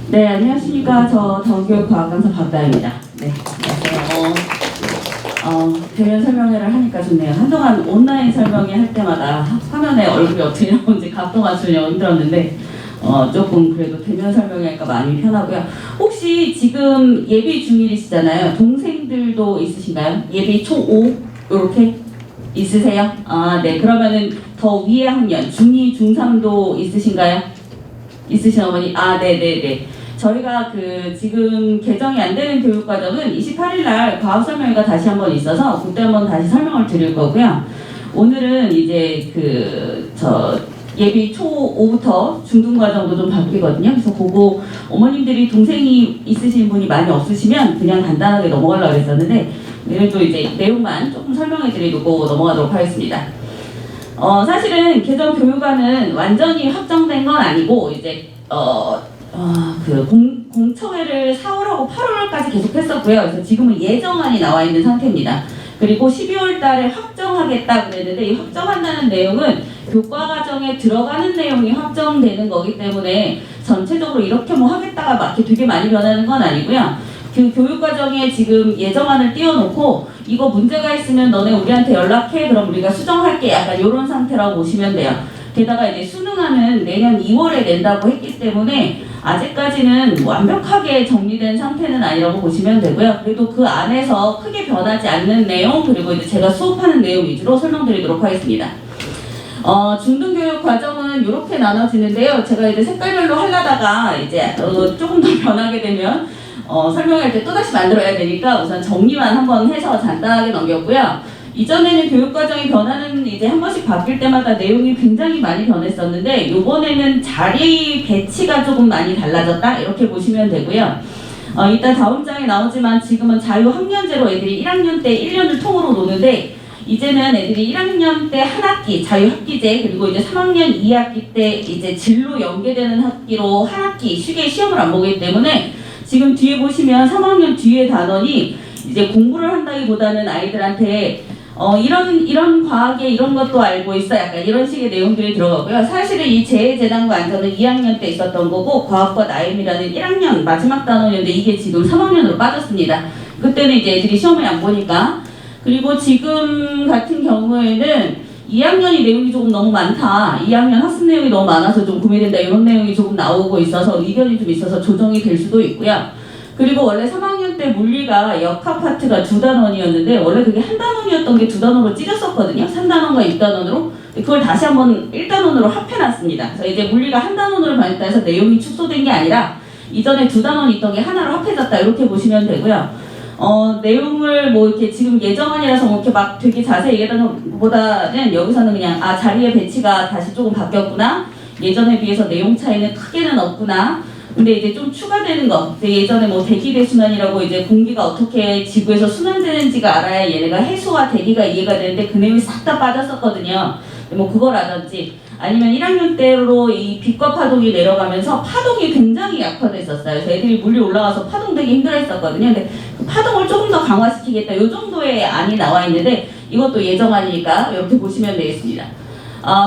네, 안녕하십니까. 저 더교육과학 강사 박다입니다. 네, 안녕하세요. 대면 설명회를 하니까 좋네요. 한동안 온라인 설명회 할 때마다 화면에 얼굴이 어떻게 나오는지 각도 맞추려고 힘들었는데 조금 그래도 대면 설명회니까 많이 편하고요. 혹시 지금 예비 중1이시잖아요. 동생들도 있으신가요? 예비 초5 이렇게 있으세요? 아, 네. 그러면은 더 위에 학년 중2, 중3도 있으신가요? 있으신 어머니? 아, 네네네. 저희가 지금 개정이 안 되는 교육과정은 28일날 과학 설명회가 다시 한번 있어서 그때 한번 다시 설명을 드릴 거고요. 오늘은 이제 예비 초5부터 중등과정도 좀 바뀌거든요. 그래서 그거 어머님들이 동생이 있으신 분이 많이 없으시면 그냥 간단하게 넘어가려고 했었는데 오늘도 이제 내용만 조금 설명해 드리고 넘어가도록 하겠습니다. 사실은 개정 교육안은 완전히 확정된 건 아니고 이제 공청회를 4월하고 8월까지 계속 했었고요. 그래서 지금은 예정안이 나와 있는 상태입니다. 그리고 12월 달에 확정하겠다 그랬는데 이 확정한다는 내용은 교과 과정에 들어가는 내용이 확정되는 거기 때문에 전체적으로 이렇게 뭐 하겠다가 막 되게 많이 변하는 건 아니고요. 그 교육 과정에 지금 예정안을 띄워놓고 이거 문제가 있으면 너네 우리한테 연락해. 그럼 우리가 수정할게. 약간 이런 상태라고 보시면 돼요. 게다가 이제 수능안은 내년 2월에 낸다고 했기 때문에 아직까지는 완벽하게 정리된 상태는 아니라고 보시면 되고요. 그래도 그 안에서 크게 변하지 않는 내용 그리고 이제 제가 수업하는 내용 위주로 설명드리도록 하겠습니다. 중등교육 과정은 이렇게 나눠지는데요. 제가 이제 색깔별로 하려다가 이제 조금 더 변하게 되면 설명할 때 또다시 만들어야 되니까 우선 정리만 한번 해서 간단하게 넘겼고요. 이전에는 교육과정이 변하는 이제 한 번씩 바뀔 때마다 내용이 굉장히 많이 변했었는데 이번에는 자리 배치가 조금 많이 달라졌다 이렇게 보시면 되고요. 이따 다음 장에 나오지만 지금은 자유학년제로 애들이 1학년 때 1년을 통으로 노는데 이제는 애들이 1학년 때 한 학기 자유학기제 그리고 이제 3학년 2학기 때 이제 진로 연계되는 학기로 한 학기 쉽게 시험을 안 보기 때문에 지금 뒤에 보시면 3학년 뒤에 단원이 이제 공부를 한다기보다는 아이들한테 이런 과학에 이런 것도 알고 있어 약간 이런 식의 내용들이 들어가고요. 사실은 이 재해재난과 안전은 2학년 때 있었던 거고 과학과 나임이라는 1학년 마지막 단원이었는데 이게 지금 3학년으로 빠졌습니다. 그때는 이제 애들이 시험을 안 보니까. 그리고 지금 같은 경우에는 2학년이 내용이 조금 너무 많다. 2학년 학습 내용이 너무 많아서 좀 고민된다. 이런 내용이 조금 나오고 있어서 의견이 좀 있어서 조정이 될 수도 있고요. 그리고 원래 3학년 때 물리가 역학 파트가 2단원이었는데 원래 그게 한 단원이었던 게 2단원으로 찢었었거든요. 3단원과 6단원으로. 그걸 다시 한번 1단원으로 합해놨습니다. 그래서 이제 물리가 한 단원으로 변했다 해서 내용이 축소된 게 아니라 이전에 2단원이 있던 게 하나로 합해졌다 이렇게 보시면 되고요. 내용을 뭐 이렇게 지금 예정안이라서 뭐 이렇게 막 되게 자세히 얘기하는 것보다는 여기서는 그냥 자리의 배치가 다시 조금 바뀌었구나. 예전에 비해서 내용 차이는 크게는 없구나. 근데 이제 좀 추가되는 거, 예전에 뭐 대기대 순환이라고 이제 공기가 어떻게 지구에서 순환되는지가 알아야 얘네가 해수와 대기가 이해가 되는데 그 내용이 싹 다 빠졌었거든요. 뭐 그거라든지 아니면 1학년 때로 이 빛과 파동이 내려가면서 파동이 굉장히 약화됐었어요. 그래서 애들이 물리 올라가서 파동 되게 힘들어했었거든요. 근데 그 파동을 조금 더 강화시키겠다. 이 정도의 안이 나와 있는데 이것도 예정안이니까 이렇게 보시면 되겠습니다.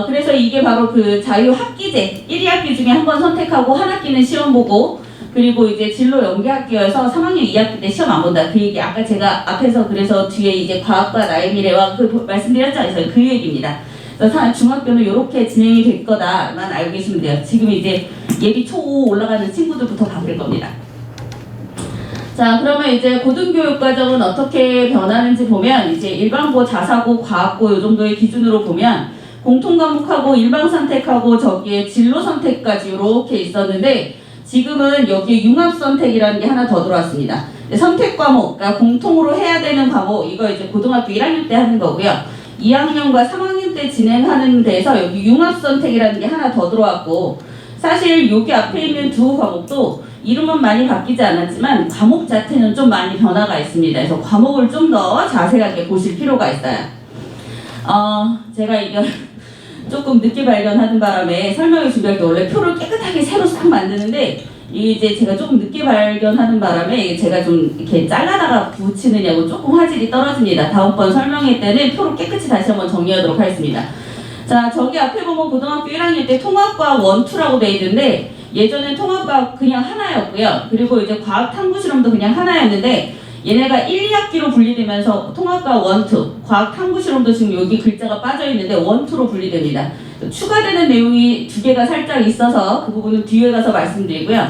그래서 이게 바로 그 자유학기제 1학기 중에 한 번 선택하고 한 학기는 시험 보고 그리고 이제 진로 연계학기여서 3학년 2학기 때 시험 안 본다. 그 얘기 아까 제가 앞에서 그래서 뒤에 이제 과학과 나의 미래와 말씀드렸죠. 그래서 그 얘기입니다. 그래서 중학교는 이렇게 진행이 될 거다만 알고 계시면 돼요. 지금 이제 예비 초5 올라가는 친구들부터 바뀔 겁니다. 자, 그러면 이제 고등교육 과정은 어떻게 변하는지 보면 이제 일반고, 자사고, 과학고 이 정도의 기준으로 보면 공통과목하고 일반 선택하고 저기에 진로 선택까지 이렇게 있었는데 지금은 여기에 융합 선택이라는 게 하나 더 들어왔습니다. 선택 과목, 그러니까 공통으로 해야 되는 과목 이거 이제 고등학교 1학년 때 하는 거고요. 2학년과 3학년 때 진행하는 데서 여기 융합 선택이라는 게 하나 더 들어왔고 사실 여기 앞에 있는 두 과목도 이름은 많이 바뀌지 않았지만 과목 자체는 좀 많이 변화가 있습니다. 그래서 과목을 좀 더 자세하게 보실 필요가 있어요. 제가 이거 조금 늦게 발견하는 바람에 설명을 준비할 때 원래 표를 깨끗하게 새로 싹 만드는데 이제 제가 조금 늦게 발견하는 바람에 제가 좀 이렇게 잘라다가 붙이느냐고 조금 화질이 떨어집니다. 다음번 설명회 때는 표를 깨끗이 다시 한번 정리하도록 하겠습니다. 자, 저기 앞에 보면 고등학교 1학년 때 통합과학 1, 2라고 돼 있는데 예전엔 통합과학 그냥 하나였고요. 그리고 이제 과학 탐구 실험도 그냥 하나였는데 얘네가 1, 2학기로 분리되면서 통합과학 1, 2, 과학 탐구 실험도 지금 여기 글자가 빠져 있는데 1, 2로 분리됩니다. 추가되는 내용이 2개가 살짝 있어서 그 부분은 뒤에 가서 말씀드리고요.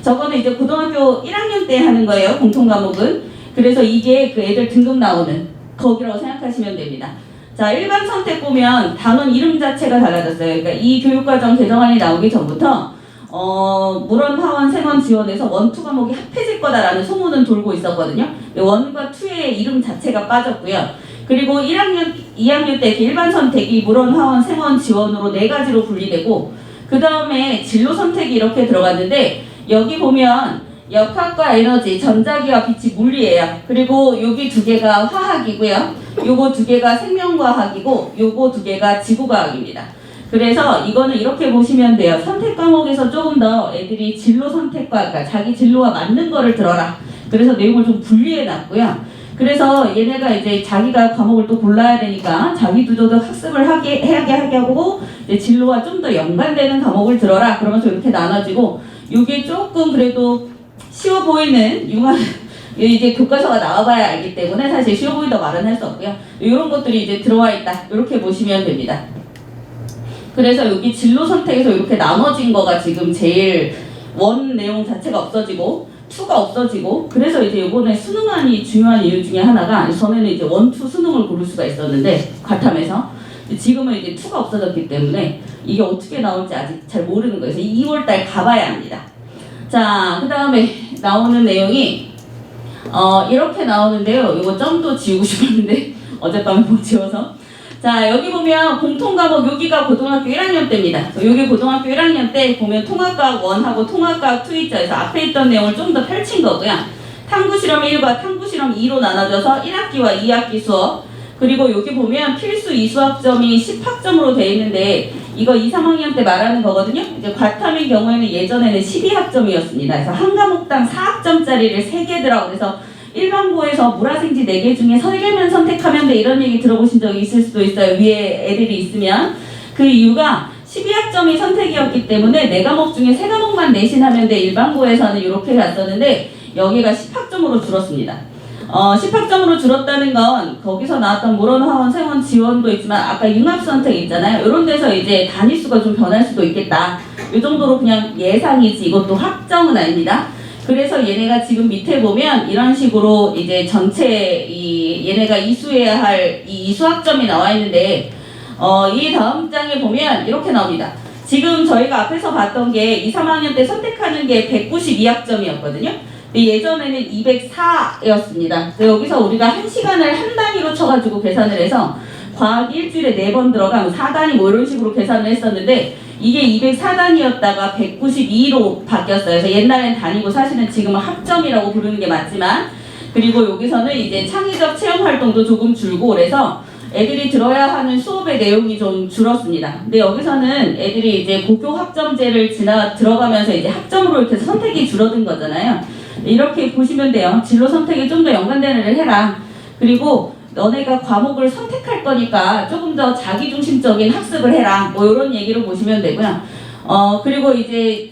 저거는 이제 고등학교 1학년 때 하는 거예요. 공통 과목은. 그래서 이게 그 애들 등급 나오는 거기라고 생각하시면 됩니다. 자, 일반 선택 보면 단원 이름 자체가 달라졌어요. 그러니까 이 교육과정 개정안이 나오기 전부터 물원, 하원, 생원 지원에서 1, 2 과목이 합해질 거다라는 소문은 돌고 있었거든요. 1과 2의 이름 자체가 빠졌고요. 그리고 1학년, 2학년 때 일반 선택이 물원, 하원, 생원 지원으로 4가지로 분리되고 그 다음에 진로 선택이 이렇게 들어갔는데 여기 보면 역학과 에너지, 전자기와 빛이 물리예요. 그리고 여기 2개가 화학이고요. 요거 2개가 생명과학이고 요거 2개가 지구과학입니다. 그래서 이거는 이렇게 보시면 돼요. 선택 과목에서 조금 더 애들이 진로 선택과, 그러니까 자기 진로와 맞는 거를 들어라. 그래서 내용을 좀 분리해 놨고요. 그래서 얘네가 이제 자기가 과목을 또 골라야 되니까 자기주도도 학습을 하게 하고 이제 진로와 좀 더 연관되는 과목을 들어라. 그러면서 이렇게 나눠지고 이게 조금 그래도 쉬워 보이는 이제 교과서가 나와봐야 알기 때문에 사실 쉬워 보이다 말은 할 수 없고요. 이런 것들이 이제 들어와 있다. 이렇게 보시면 됩니다. 그래서 여기 진로 선택에서 이렇게 나눠진 거가 지금 제일 원 내용 자체가 없어지고 2가 없어지고 그래서 이제 이번에 수능안이 중요한 이유 중에 하나가 전에는 이제 1, 2 수능을 고를 수가 있었는데 과탐에서 지금은 이제 2가 없어졌기 때문에 이게 어떻게 나올지 아직 잘 모르는 거예요. 그래서 2월달 가봐야 합니다. 자, 그 다음에 나오는 내용이 이렇게 나오는데요. 이거 점도 지우고 싶었는데 어젯밤에 못 지워서. 자, 여기 보면 공통과목 여기가 고등학교 1학년 때입니다. 여기 고등학교 1학년 때 보면 통합과학 1하고 통합과학 2 있죠. 그래서 앞에 있던 내용을 좀 더 펼친 거고요. 탐구실험 1과 탐구실험 2로 나눠져서 1학기와 2학기 수업. 그리고 여기 보면 필수 이수학점이 10학점으로 되어 있는데 이거 2, 3학년 때 말하는 거거든요. 이제 과탐의 경우에는 예전에는 12학점이었습니다. 그래서 한 과목당 4학점짜리를 3개 들어. 그래서 일반고에서 물화생지 4개 중에 3개만 선택하면 돼 이런 얘기 들어보신 적이 있을 수도 있어요. 위에 애들이 있으면. 그 이유가 12학점이 선택이었기 때문에 4과목 중에 3과목만 내신하면 돼 일반고에서는 이렇게 갔었는데 여기가 10학점으로 줄었습니다. 10학점으로 줄었다는 건 거기서 나왔던 물원, 하원, 생원 지원도 있지만 아까 융합선택 있잖아요. 이런 데서 이제 단위수가 좀 변할 수도 있겠다. 이 정도로 그냥 예상이지 이것도 확정은 아닙니다. 그래서 얘네가 지금 밑에 보면 이런 식으로 이제 전체 얘네가 이수해야 할 이 이수학점이 나와 있는데 이 다음 장에 보면 이렇게 나옵니다. 지금 저희가 앞에서 봤던 게 2, 3학년 때 선택하는 게 192학점이었거든요. 예전에는 204였습니다. 여기서 우리가 1시간을 한 단위로 쳐가지고 계산을 해서 과학 일주일에 4번 들어가면 4단위 뭐 이런 식으로 계산을 했었는데 이게 204단위였다가 192로 바뀌었어요. 그래서 옛날엔 단위고 사실은 지금은 학점이라고 부르는 게 맞지만 그리고 여기서는 이제 창의적 체험 활동도 조금 줄고 그래서 애들이 들어야 하는 수업의 내용이 좀 줄었습니다. 근데 여기서는 애들이 이제 고교 학점제를 들어가면서 이제 학점으로 이렇게 선택이 줄어든 거잖아요. 이렇게 보시면 돼요. 진로 선택에 좀 더 연관되는 애를 해라. 그리고 너네가 과목을 선택할 거니까 조금 더 자기중심적인 학습을 해라. 뭐 이런 얘기로 보시면 되고요. 그리고 이제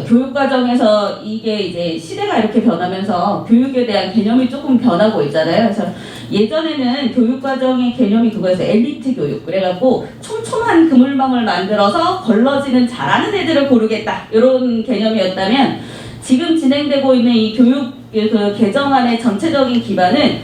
교육과정에서 이게 이제 시대가 이렇게 변하면서 교육에 대한 개념이 조금 변하고 있잖아요. 그래서 예전에는 교육과정의 개념이 그거였어요. 엘리트 교육. 그래갖고 촘촘한 그물망을 만들어서 걸러지는 잘하는 애들을 고르겠다. 이런 개념이었다면 지금 진행되고 있는 이 교육 개정안의 전체적인 기반은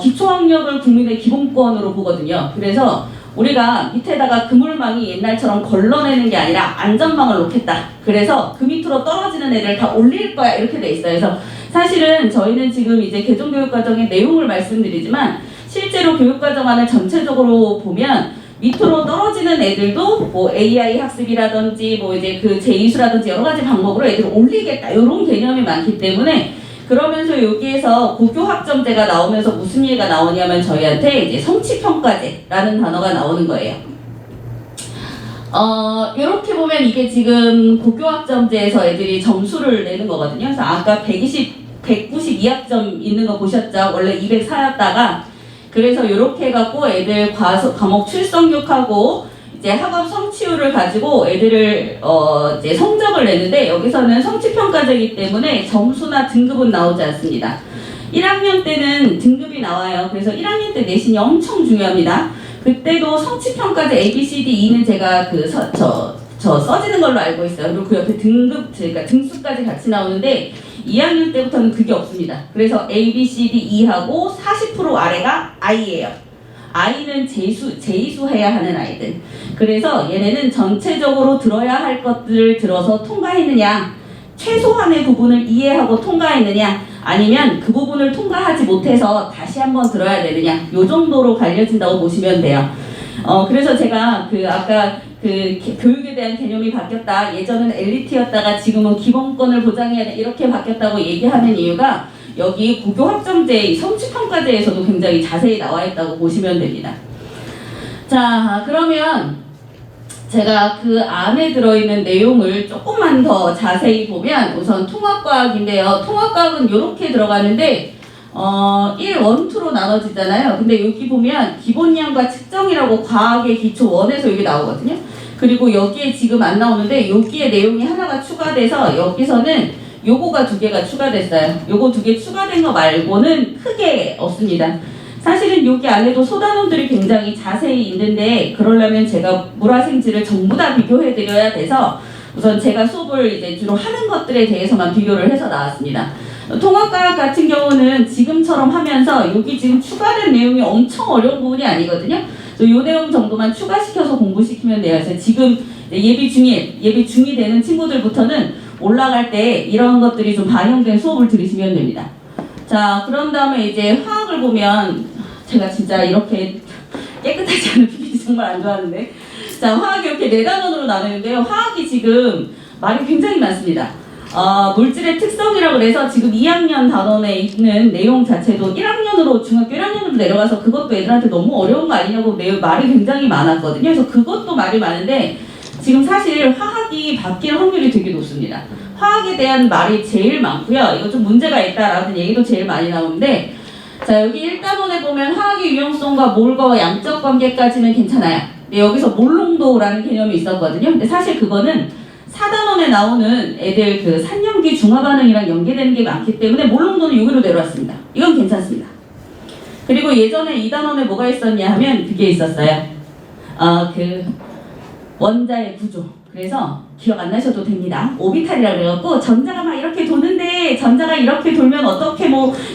기초학력을 국민의 기본권으로 보거든요. 그래서 우리가 밑에다가 그물망이 옛날처럼 걸러내는 게 아니라 안전망을 놓겠다. 그래서 그 밑으로 떨어지는 애들 다 올릴 거야 이렇게 돼 있어요. 그래서 사실은 저희는 지금 이제 개정교육과정의 내용을 말씀드리지만 실제로 교육과정안을 전체적으로 보면 밑으로 떨어지는 애들도 뭐 AI 학습이라든지 뭐 이제 그 제2수라든지 여러 가지 방법으로 애들을 올리겠다 이런 개념이 많기 때문에 그러면서 여기에서 고교 학점제가 나오면서 무슨 얘기가 나오냐면 저희한테 이제 성취평가제라는 단어가 나오는 거예요. 이렇게 보면 이게 지금 고교 학점제에서 애들이 점수를 내는 거거든요. 그래서 아까 192학점 있는 거 보셨죠? 원래 204였다가 그래서 이렇게 해갖고 애들 과목 출석률하고 이제 학업 성취율을 가지고 애들을 이제 성적을 내는데, 여기서는 성취평가제이기 때문에 점수나 등급은 나오지 않습니다. 1학년 때는 등급이 나와요. 그래서 1학년 때 내신이 엄청 중요합니다. 그때도 성취평가제 A, B, C, D, E는 제가 써지는 걸로 알고 있어요. 그리고 그 옆에 등급, 그러니까 등수까지 같이 나오는데 2학년 때부터는 그게 없습니다. 그래서 A, B, C, D, E하고 40% 아래가 I예요. I는 재이수해야 하는 아이들. 그래서 얘네는 전체적으로 들어야 할 것들을 들어서 통과했느냐, 최소한의 부분을 이해하고 통과했느냐, 아니면 그 부분을 통과하지 못해서 다시 한번 들어야 되느냐, 요 정도로 갈려진다고 보시면 돼요. 그래서 제가 아까 교육에 대한 개념이 바뀌었다, 예전은 엘리트였다가 지금은 기본권을 보장해야 돼, 이렇게 바뀌었다고 얘기하는 이유가 여기 고교 학점제 성취평가제에서도 굉장히 자세히 나와 있다고 보시면 됩니다. 자, 그러면 제가 그 안에 들어있는 내용을 조금만 더 자세히 보면, 우선 통합과학인데요. 통합과학은 이렇게 들어가는데 1, 1, 2로 나눠지잖아요. 근데 여기 보면 기본량과 측정이라고 과학의 기초 1에서 여기 나오거든요. 그리고 여기에 지금 안 나오는데 여기에 내용이 하나가 추가돼서 여기서는 요거가 2개가 추가됐어요. 요거 2개 추가된 거 말고는 크게 없습니다. 사실은 여기 안에도 소단원들이 굉장히 자세히 있는데, 그러려면 제가 물화생지를 전부 다 비교해 드려야 돼서 우선 제가 수업을 이제 주로 하는 것들에 대해서만 비교를 해서 나왔습니다. 통합과학 같은 경우는 지금처럼 하면서 여기 지금 추가된 내용이 엄청 어려운 부분이 아니거든요. 이 내용 정도만 추가시켜서 공부시키면 돼요. 그래서 지금 예비 중이 되는 친구들부터는 올라갈 때 이런 것들이 좀 반영된 수업을 들으시면 됩니다. 자, 그런 다음에 이제 화학을 보면, 제가 진짜 이렇게 깨끗하지 않은 PPT 정말 안 좋아하는데, 자, 화학이 이렇게 4단원으로 나누는데요. 화학이 지금 말이 굉장히 많습니다. 물질의 특성이라고 해서 지금 2학년 단원에 있는 내용 자체도 1학년으로, 중학교 1학년으로 내려가서 그것도 애들한테 너무 어려운 거 아니냐고 말이 굉장히 많았거든요. 그래서 그것도 말이 많은데, 지금 사실 화학이 바뀔 확률이 되게 높습니다. 화학에 대한 말이 제일 많고요. 이거 좀 문제가 있다라는 얘기도 제일 많이 나오는데, 자, 여기 1단원에 보면 화학의 유용성과 몰과 양적 관계까지는 괜찮아요. 근데 여기서 몰농도라는 개념이 있었거든요. 근데 사실 그거는 4단원에 나오는 애들 산염기 중화반응이랑 연계되는 게 많기 때문에 몰농도는 여기로 내려왔습니다. 이건 괜찮습니다. 그리고 예전에 2단원에 뭐가 있었냐 하면 그게 있었어요. 원자의 구조. 그래서 기억 안 나셔도 됩니다. 오비탈이라고 그래갖고 전자가 막 이렇게 도는데, 전자가 이렇게 돌면 어떻게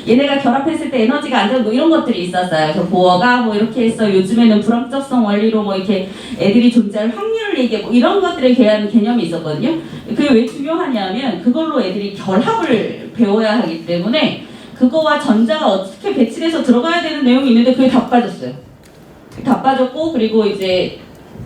얘네가 결합했을 때 에너지가 안 되고 이런 것들이 있었어요. 그래서 보어가 이렇게 해서 요즘에는 불확정성 원리로 이렇게 애들이 존재할 확률을 얘기해 이런 것들에 대한 개념이 있었거든요. 그게 왜 중요하냐면 그걸로 애들이 결합을 배워야 하기 때문에 그거와 전자가 어떻게 배치돼서 들어가야 되는 내용이 있는데 그게 다 빠졌어요. 다 빠졌고, 그리고 이제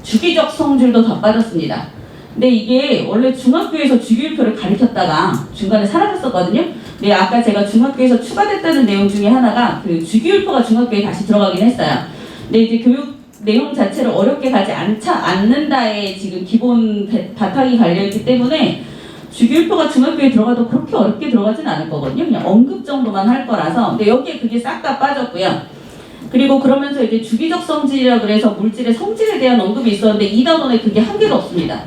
주기적 성질도 다 빠졌습니다. 근데 이게 원래 중학교에서 주기율표를 가르쳤다가 중간에 사라졌었거든요. 근데 아까 제가 중학교에서 추가됐다는 내용 중에 하나가 주기율표가 중학교에 다시 들어가긴 했어요. 근데 이제 교육 내용 자체를 어렵게 가지 않는다에 지금 기본 바탕이 갈려있기 때문에 주기율표가 중학교에 들어가도 그렇게 어렵게 들어가진 않을 거거든요. 그냥 언급 정도만 할 거라서. 근데 여기에 그게 싹 다 빠졌고요. 그리고 그러면서 이제 주기적 성질이라 그래서 물질의 성질에 대한 언급이 있었는데 2단원에 그게 한 개도 없습니다.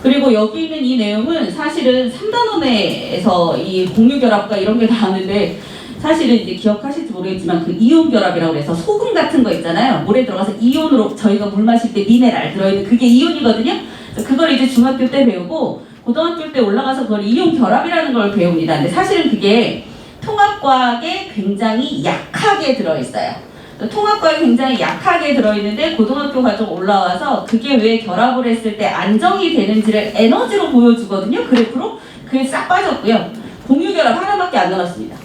그리고 여기 있는 이 내용은 사실은 3단원에서 이 공유결합과 이런 게 나왔는데, 사실은 이제 기억하실지 모르겠지만 이온 결합이라고 해서 소금 같은 거 있잖아요. 물에 들어가서 이온으로 저희가 물 마실 때 미네랄 들어있는 그게 이온이거든요. 그걸 이제 중학교 때 배우고 고등학교 때 올라가서 그걸 이온 결합이라는 걸 배웁니다. 근데 사실은 그게 통합과학에 굉장히 약하게 들어있어요. 통합과에 굉장히 약하게 들어있는데 고등학교 과정 올라와서 그게 왜 결합을 했을 때 안정이 되는지를 에너지로 보여주거든요. 그래프로. 그게 싹 빠졌고요. 공유결합 하나밖에 안 남았습니다.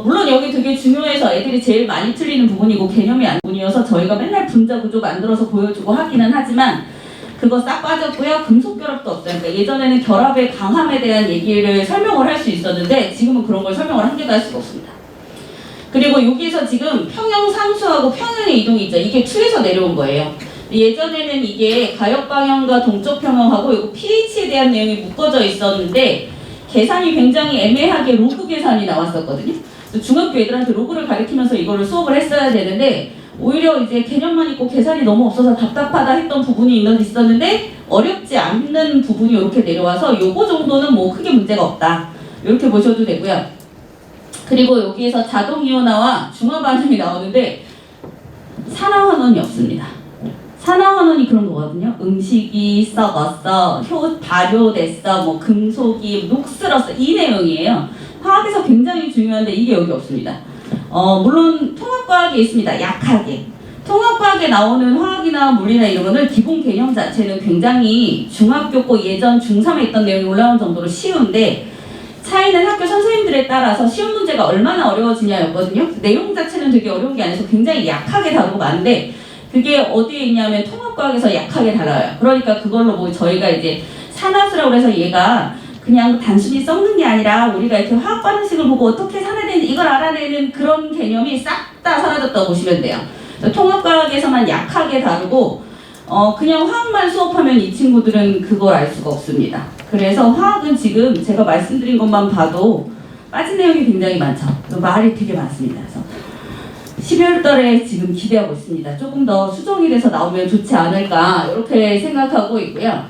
물론 여기 되게 중요해서 애들이 제일 많이 틀리는 부분이고 개념이 안 부분이어서 저희가 맨날 분자 구조 만들어서 보여주고 하기는 하지만 그거 싹 빠졌고요. 금속결합도 없어요. 그러니까 예전에는 결합의 강함에 대한 얘기를 설명을 할 수 있었는데 지금은 그런 걸 설명을 한 개도 할 수가 없습니다. 그리고 여기서 지금 평형 상수하고 평형의 이동이 있죠. 이게 2에서 내려온 거예요. 예전에는 이게 가역 방향과 동적 평형하고 이거 pH에 대한 내용이 묶어져 있었는데 계산이 굉장히 애매하게 로그 계산이 나왔었거든요. 중학교 애들한테 로그를 가리키면서 이거를 수업을 했어야 되는데 오히려 이제 개념만 있고 계산이 너무 없어서 답답하다 했던 부분이 있었는데 어렵지 않는 부분이 이렇게 내려와서 요거 정도는 뭐 크게 문제가 없다. 이렇게 보셔도 되고요. 그리고 여기에서 자동 이온화와 중화 반응이 나오는데 산화환원이 없습니다. 산화환원이 그런 거거든요. 음식이 썩었어, 발효됐어, 뭐 금속이 녹슬었어, 이 내용이에요. 화학에서 굉장히 중요한데 이게 여기 없습니다. 물론 통합과학에 있습니다. 약하게. 통합과학에 나오는 화학이나 물리나 이런 거는 기본 개념 자체는 굉장히 중학교 거 예전 중3에 있던 내용이 올라오는 정도로 쉬운데 차이는 학교 선생님들에 따라서 시험 문제가 얼마나 어려워지냐였거든요. 내용 자체는 되게 어려운 게 아니라서 굉장히 약하게 다루고 많은데 그게 어디에 있냐면 통합과학에서 약하게 다뤄요. 그러니까 그걸로 뭐 저희가 이제 산화수라고 해서 얘가 그냥 단순히 썩는 게 아니라 우리가 이렇게 화학 반응식을 보고 어떻게 산화되는지 이걸 알아내는 그런 개념이 싹 다 사라졌다고 보시면 돼요. 통합과학에서만 약하게 다루고 그냥 화학만 수업하면 이 친구들은 그걸 알 수가 없습니다. 그래서 화학은 지금 제가 말씀드린 것만 봐도 빠진 내용이 굉장히 많죠. 말이 되게 많습니다. 그래서 12월 달에 지금 기대하고 있습니다. 조금 더 수정이 돼서 나오면 좋지 않을까 이렇게 생각하고 있고요.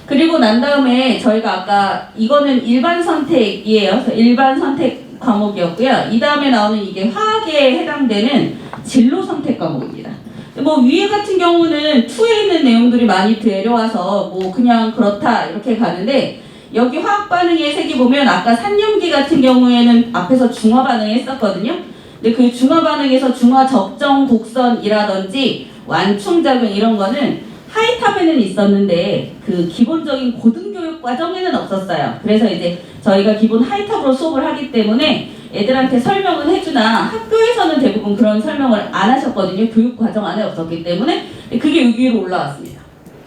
그리고 난 다음에 저희가 아까 이거는 일반 선택이에요. 그래서 일반 선택 과목이었고요. 이 다음에 나오는 이게 화학에 해당되는 진로 선택 과목입니다. 뭐 위에 같은 경우는 2에 있는 내용들이 많이 데려와서 뭐 그냥 그렇다 이렇게 가는데 여기 화학 반응의 색이 보면 아까 산염기 같은 경우에는 앞에서 중화 반응 했었거든요. 근데 그 중화 반응에서 중화 적정 곡선이라든지 완충작용 이런 거는 하이탑에는 있었는데 그 기본적인 고등교육 과정에는 없었어요. 그래서 이제 저희가 기본 하이탑으로 수업을 하기 때문에 애들한테 설명은 해주나 학교에서는 대부분 그런 설명을 안 하셨거든요. 교육 과정 안에 없었기 때문에 그게 여기 위로 올라왔습니다.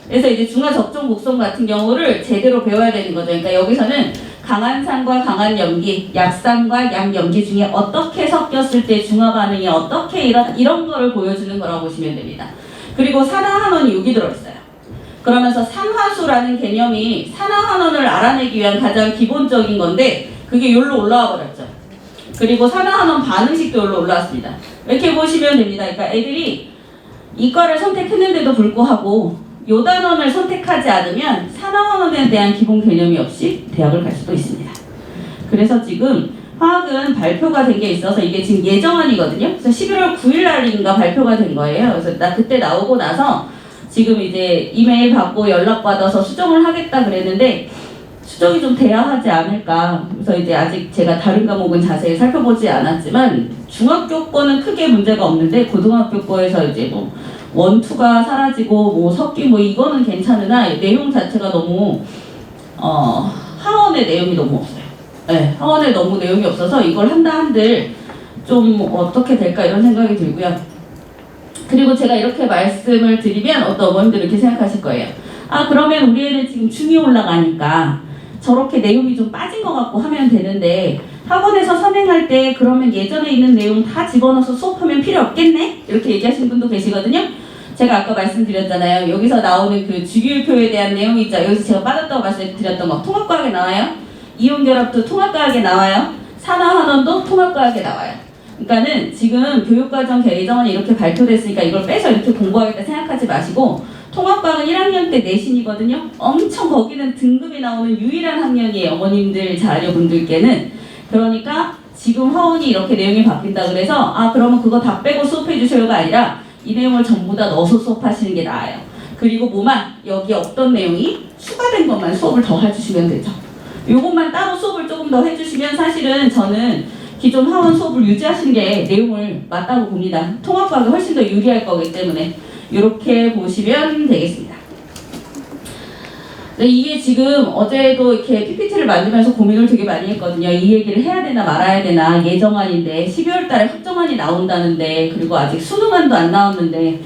그래서 이제 중화 적정 곡선 같은 경우를 제대로 배워야 되는 거죠. 그러니까 여기서는 강한 산과 강한 염기, 약산과 약염기 중에 어떻게 섞였을 때 중화 반응이 어떻게 이런 거를 보여주는 거라고 보시면 됩니다. 그리고 산화환원이 여기 들어있어요. 그러면서 산화수라는 개념이 산화환원을 알아내기 위한 가장 기본적인 건데 그게 여기로 올라와 버렸죠. 그리고 산화환원 반응식도 여기로 올라왔습니다. 이렇게 보시면 됩니다. 그러니까 애들이 이과를 선택했는데도 불구하고 요단원을 선택하지 않으면 산화환원에 대한 기본 개념이 없이 대학을 갈 수도 있습니다. 그래서 지금 화학은 발표가 된 게 있어서 이게 지금 예정안이거든요. 그래서 11월 9일 날인가 발표가 된 거예요. 그래서 그때 나오고 나서 지금 이제 이메일 받고 연락 받아서 수정을 하겠다 그랬는데 수정이 좀 돼야 하지 않을까. 그래서 이제 아직 제가 다른 과목은 자세히 살펴보지 않았지만 중학교 거는 크게 문제가 없는데 고등학교 거에서 이제 뭐 원투가 사라지고 뭐 섞인 뭐 이거는 괜찮으나 내용 자체가 너무 하원의 내용이 너무 없어요. 네, 하원에 너무 내용이 없어서 이걸 한다 한들 좀 어떻게 될까 이런 생각이 들고요. 그리고 제가 이렇게 말씀을 드리면 어떤 어머님들은 이렇게 생각하실 거예요. 아 그러면 우리 애는 지금 중2 올라가니까 저렇게 내용이 좀 빠진 것 같고 하면 되는데 학원에서 선행할 때 그러면 예전에 있는 내용 다 집어넣어서 수업하면 필요 없겠네? 이렇게 얘기하시는 분도 계시거든요. 제가 아까 말씀드렸잖아요. 여기서 나오는 그 주기율표에 대한 내용이 있죠. 여기서 제가 빠졌다고 말씀드렸던 거 통합과학에 나와요. 이온결합도 통합과학에 나와요. 산화환원도 통합과학에 나와요. 그러니까는 지금 교육과정 예정안이 이렇게 발표됐으니까 이걸 빼서 이렇게 공부하겠다 생각하지 마시고 통합과학은 1학년 때 내신이거든요. 엄청 거기는 등급이 나오는 유일한 학년이에요. 어머님들 자녀분들께는. 그러니까 지금 화원이 이렇게 내용이 바뀐다 그래서 아 그러면 그거 다 빼고 수업해 주셔요가 아니라 이 내용을 전부 다 넣어서 수업하시는 게 나아요. 그리고 뭐만 여기 없던 내용이 추가된 것만 수업을 더 해주시면 되죠. 요것만 따로 수업을 조금 더 해주시면 사실은 저는 기존 화원 수업을 유지하시는 게 내용을 맞다고 봅니다. 통합과학이 훨씬 더 유리할 거기 때문에 이렇게 보시면 되겠습니다. 이게 지금 어제도 이렇게 PPT를 만들면서 고민을 되게 많이 했거든요. 이 얘기를 해야 되나 말아야 되나 예정안인데 12월 달에 확정안이 나온다는데 그리고 아직 수능안도 안 나왔는데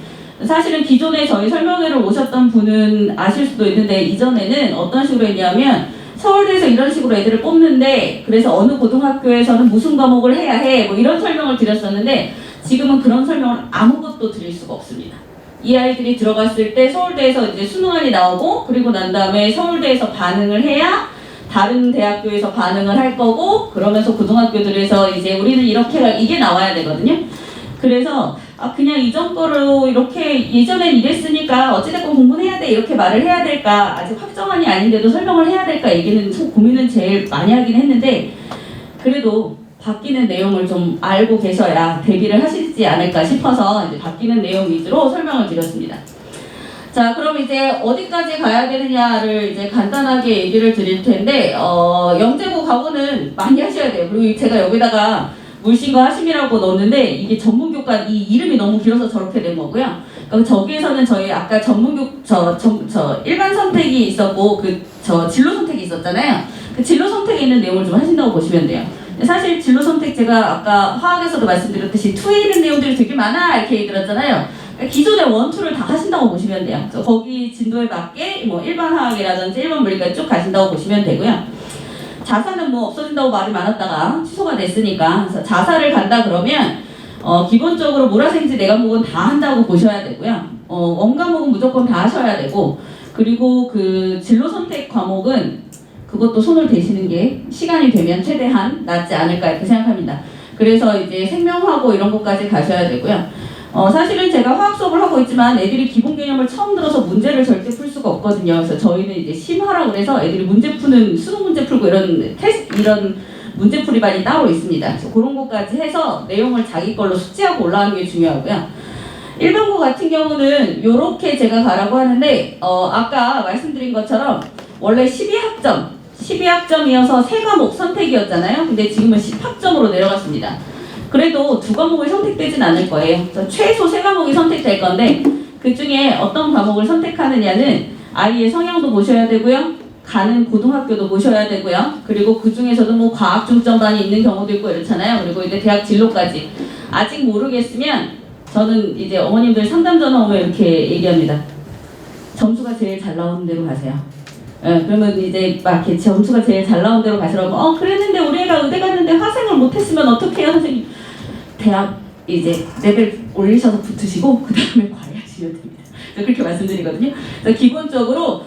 사실은 기존에 저희 설명회를 오셨던 분은 아실 수도 있는데 이전에는 어떤 식으로 했냐면 서울대에서 이런 식으로 애들을 뽑는데 그래서 어느 고등학교에서는 무슨 과목을 해야 해 뭐 이런 설명을 드렸었는데 지금은 그런 설명을 아무것도 드릴 수가 없습니다. 이 아이들이 들어갔을 때 서울대에서 이제 수능안이 나오고 그리고 난 다음에 서울대에서 반응을 해야 다른 대학교에서 반응을 할 거고, 그러면서 고등학교들에서 이제 우리는 이렇게 이게 나와야 되거든요. 그래서 그냥 이전 거로 이렇게 예전엔 이랬으니까 어찌됐건 공부는 해야 돼 이렇게 말을 해야 될까, 아직 확정안이 아닌데도 설명을 해야 될까, 얘기는 고민은 제일 많이 하긴 했는데, 그래도 바뀌는 내용을 좀 알고 계셔야 대비를 하시지 않을까 싶어서 이제 바뀌는 내용 위주로 설명을 드렸습니다. 자, 그럼 이제 어디까지 가야 되느냐를 이제 간단하게 얘기를 드릴 텐데, 영재고 과거는 많이 하셔야 돼요. 그리고 제가 여기다가 물신과 하심이라고 넣었는데, 이게 전문교과 이 이름이 너무 길어서 저렇게 된 거고요. 그러니까 저기에서는 저희 아까 일반 선택이 있었고, 진로 선택이 있었잖아요. 그 진로 선택에 있는 내용을 좀 하신다고 보시면 돼요. 사실 진로 선택 제가 아까 화학에서도 말씀드렸듯이 2에 있는 내용들이 되게 많아 이렇게 얘기 들었잖아요. 기존의 1, 2를 다 하신다고 보시면 돼요. 거기 진도에 맞게 뭐 일반 화학이라든지 일반 물리까지 쭉 가신다고 보시면 되고요. 자사는 뭐 없어진다고 말이 많았다가 취소가 됐으니까, 그래서 자사를 간다 그러면 기본적으로 물화생지 내과목은 다 한다고 보셔야 되고요. 원과목은 무조건 다 하셔야 되고, 그리고 그 진로 선택 과목은 그것도 손을 대시는 게 시간이 되면 최대한 낫지 않을까 이렇게 생각합니다. 그래서 이제 생명하고 이런 것까지 가셔야 되고요. 사실은 제가 화학 수업을 하고 있지만 애들이 기본 개념을 처음 들어서 문제를 절대 풀 수가 없거든요. 그래서 저희는 이제 심화라고 그래서 애들이 문제 푸는 수능 문제 풀고 이런 문제풀이반이 따로 있습니다. 그래서 그런 것까지 해서 내용을 자기 걸로 숙지하고 올라가는 게 중요하고요. 일반고 같은 경우는 이렇게 제가 가라고 하는데, 아까 말씀드린 것처럼 원래 12학점이어서 3과목 선택이었잖아요. 근데 지금은 10학점으로 내려갔습니다. 그래도 2과목을 선택되진 않을 거예요. 최소 3과목이 선택될 건데, 그 중에 어떤 과목을 선택하느냐는 아이의 성향도 보셔야 되고요, 가는 고등학교도 보셔야 되고요, 그리고 그 중에서도 뭐 과학 중점반이 있는 경우도 있고 이렇잖아요. 그리고 이제 대학 진로까지 아직 모르겠으면 저는 이제 어머님들 상담 전화 오면 이렇게 얘기합니다. 점수가 제일 잘 나오는 대로 가세요. 그러면 이제 막 이렇게 점수가 제일 잘 나온 대로 가시라고, 그랬는데 우리 애가 의대 갔는데 화생을 못했으면 어떡해요 선생님. 대학 이제 레벨 올리셔서 붙으시고 그 다음에 과외하시면 됩니다. 그렇게 말씀드리거든요. 그래서 기본적으로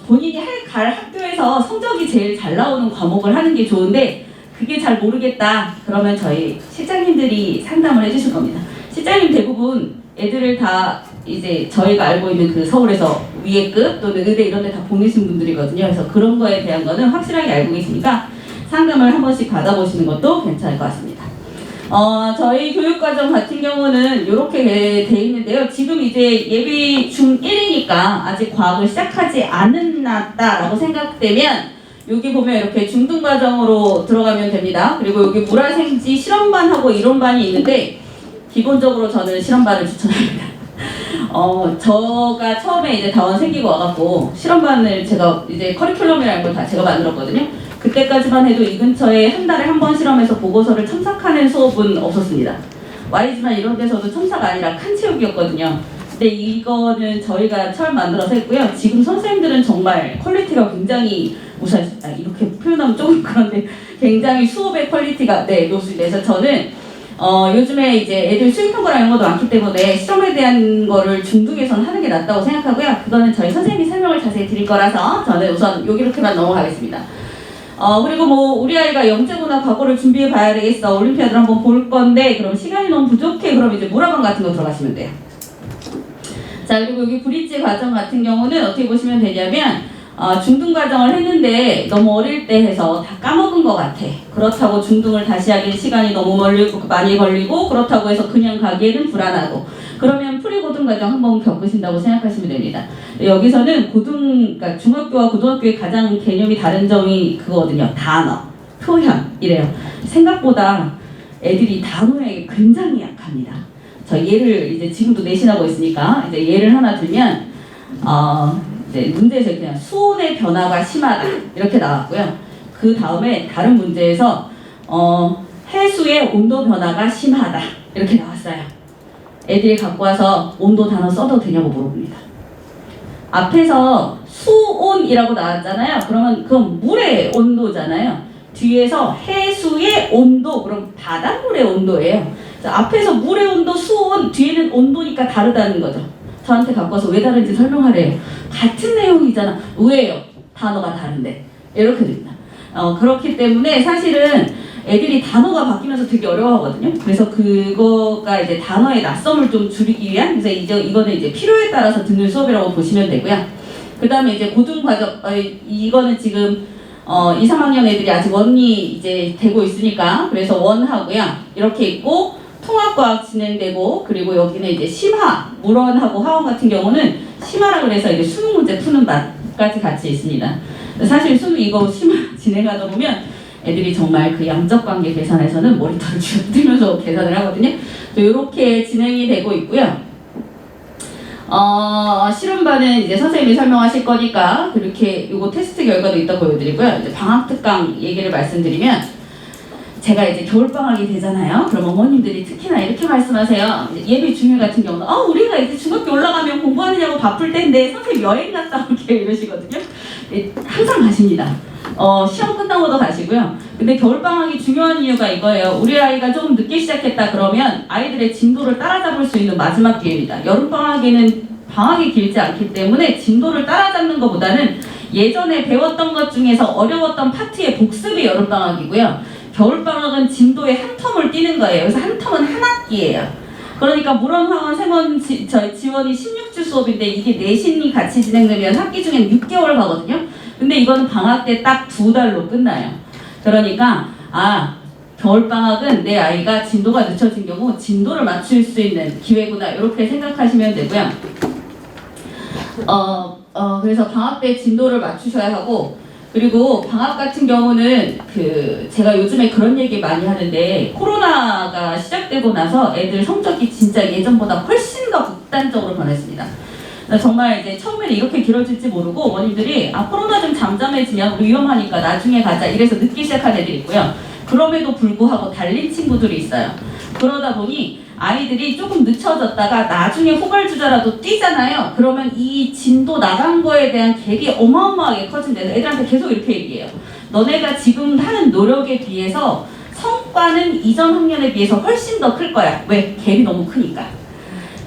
본인이 갈 학교에서 성적이 제일 잘 나오는 과목을 하는 게 좋은데, 그게 잘 모르겠다 그러면 저희 실장님들이 상담을 해주실 겁니다. 실장님 대부분 애들을 다 이제 저희가 알고 있는 그 서울에서 위에급 또는 의대 이런 데 다 보내신 분들이거든요. 그래서 그런 거에 대한 거는 확실하게 알고 계시니까 상담을 한 번씩 받아보시는 것도 괜찮을 것 같습니다. 저희 교육과정 같은 경우는 이렇게 돼 있는데요. 지금 이제 예비 중1이니까 아직 과학을 시작하지 않았다라고 생각되면 여기 보면 이렇게 중등과정으로 들어가면 됩니다. 그리고 여기 물화생지 실험반하고 이론반이 있는데, 기본적으로 저는 실험반을 추천합니다. 저가 처음에 이제 다원 생기고 와갖고 실험반을 제가 이제 커리큘럼이라는 걸 다 제가 만들었거든요. 그때까지만 해도 이 근처에 한 달에 한 번 실험해서 보고서를 첨삭하는 수업은 없었습니다. Y지만 이런 데서도 첨삭 아니라 칸 채우기였거든요. 근데 이거는 저희가 처음 만들어서 했고요. 지금 선생님들은 정말 퀄리티가 굉장히 이렇게 표현하면 조금 그런데 굉장히 수업의 퀄리티가 높습니다. 그래서 저는 요즘에 이제 애들 수익 통과랑 이런 것도 많기 때문에 실험에 대한 거를 중등에서는 하는 게 낫다고 생각하고요. 그거는 저희 선생님이 설명을 자세히 드릴 거라서 저는 우선 여기로만 넘어가겠습니다. 그리고 뭐 우리 아이가 영재고나 과거를 준비해 봐야 되겠어, 올림피아드를 한번 볼 건데 그럼 시간이 너무 부족해, 그럼 이제 물화반 같은 거 들어가시면 돼요. 자, 그리고 여기 브릿지 과정 같은 경우는 어떻게 보시면 되냐면, 중등 과정을 했는데 너무 어릴 때 해서 다 까먹은 것 같아. 그렇다고 중등을 다시 하기엔 시간이 너무 많이 걸리고, 그렇다고 해서 그냥 가기에는 불안하고, 그러면 프리고등 과정 한번 겪으신다고 생각하시면 됩니다. 여기서는 그러니까 중학교와 고등학교의 가장 개념이 다른 점이 그거거든요. 단어, 표현 이래요. 생각보다 애들이 단어에 굉장히 약합니다. 저 예를 이제 지금도 내신하고 있으니까 이제 예를 하나 들면, 이제 문제에서 그냥 수온의 변화가 심하다 이렇게 나왔고요. 그 다음에 다른 문제에서 해수의 온도 변화가 심하다 이렇게 나왔어요. 애들이 갖고 와서 온도 단어 써도 되냐고 물어봅니다. 앞에서 수온이라고 나왔잖아요. 그러면 그건 물의 온도잖아요. 뒤에서 해수의 온도, 그럼 바닷물의 온도예요. 앞에서 물의 온도, 수온, 뒤에는 온도니까 다르다는 거죠. 저한테 갖고 와서 왜 다른지 설명하래요. 같은 내용이잖아. 왜요? 단어가 다른데. 이렇게 됩니다. 그렇기 때문에 사실은 애들이 단어가 바뀌면서 되게 어려워하거든요. 그래서 그거가 이제 단어의 낯섦을 좀 줄이기 위한, 그래서 이거는 이제 필요에 따라서 듣는 수업이라고 보시면 되고요. 그 다음에 이제 고등과정, 이거는 지금 2, 3학년 애들이 아직 원이 이제 되고 있으니까, 그래서 원하고요. 이렇게 있고, 통합과학 진행되고, 그리고 여기는 이제 심화, 물원하고 화원 같은 경우는 심화라 그래서 이제 수능 문제 푸는 반까지 같이 있습니다. 사실 수능 이거 심화 진행하다 보면 애들이 정말 그 양적 관계 계산에서는 머리털을 쥐어들면서 계산을 하거든요. 이렇게 진행이 되고 있고요. 실험반은 이제 선생님이 설명하실 거니까 그렇게 요거 테스트 결과도 이따 보여드리고요. 이제 방학 특강 얘기를 말씀드리면, 제가 이제 겨울방학이 되잖아요. 그럼 어머님들이 특히나 이렇게 말씀하세요. 예비 중일 같은 경우는 우리가 이제 중학교 올라가면 공부하느냐고 바쁠 텐데 선생님 여행 갔다 올게 이러시거든요. 항상 가십니다. 시험 끝나고도 가시고요. 근데 겨울방학이 중요한 이유가 이거예요. 우리 아이가 조금 늦게 시작했다 그러면 아이들의 진도를 따라잡을 수 있는 마지막 기회입니다. 여름방학에는 방학이 길지 않기 때문에 진도를 따라잡는 것보다는 예전에 배웠던 것 중에서 어려웠던 파트의 복습이 여름방학이고요. 겨울방학은 진도의 한 텀을 뛰는 거예요. 그래서 한 텀은 한 학기예요. 그러니까 물원화원 생원 지원이 16주 수업인데 이게 내신이 같이 진행되면 학기 중엔 6개월 가거든요. 근데 이거는 방학 때 딱 2달로 끝나요. 그러니까 겨울방학은 내 아이가 진도가 늦춰진 경우 진도를 맞출 수 있는 기회구나 이렇게 생각하시면 되고요. 그래서 방학 때 진도를 맞추셔야 하고, 그리고 방학 같은 경우는 제가 요즘에 그런 얘기 많이 하는데, 코로나가 시작되고 나서 애들 성적이 진짜 예전보다 훨씬 더 극단적으로 변했습니다. 정말 이제 처음에는 이렇게 길어질지 모르고 어머님들이 코로나 좀 잠잠해지면 우리 위험하니까 나중에 가자 이래서 늦게 시작한 애들이 있고요. 그럼에도 불구하고 달린 친구들이 있어요. 그러다 보니 아이들이 조금 늦춰졌다가 나중에 후발주자라도 뛰잖아요. 그러면 이 진도 나간 거에 대한 갭이 어마어마하게 커진대요. 애들한테 계속 이렇게 얘기해요. 너네가 지금 하는 노력에 비해서 성과는 이전 학년에 비해서 훨씬 더 클 거야. 왜? 갭이 너무 크니까.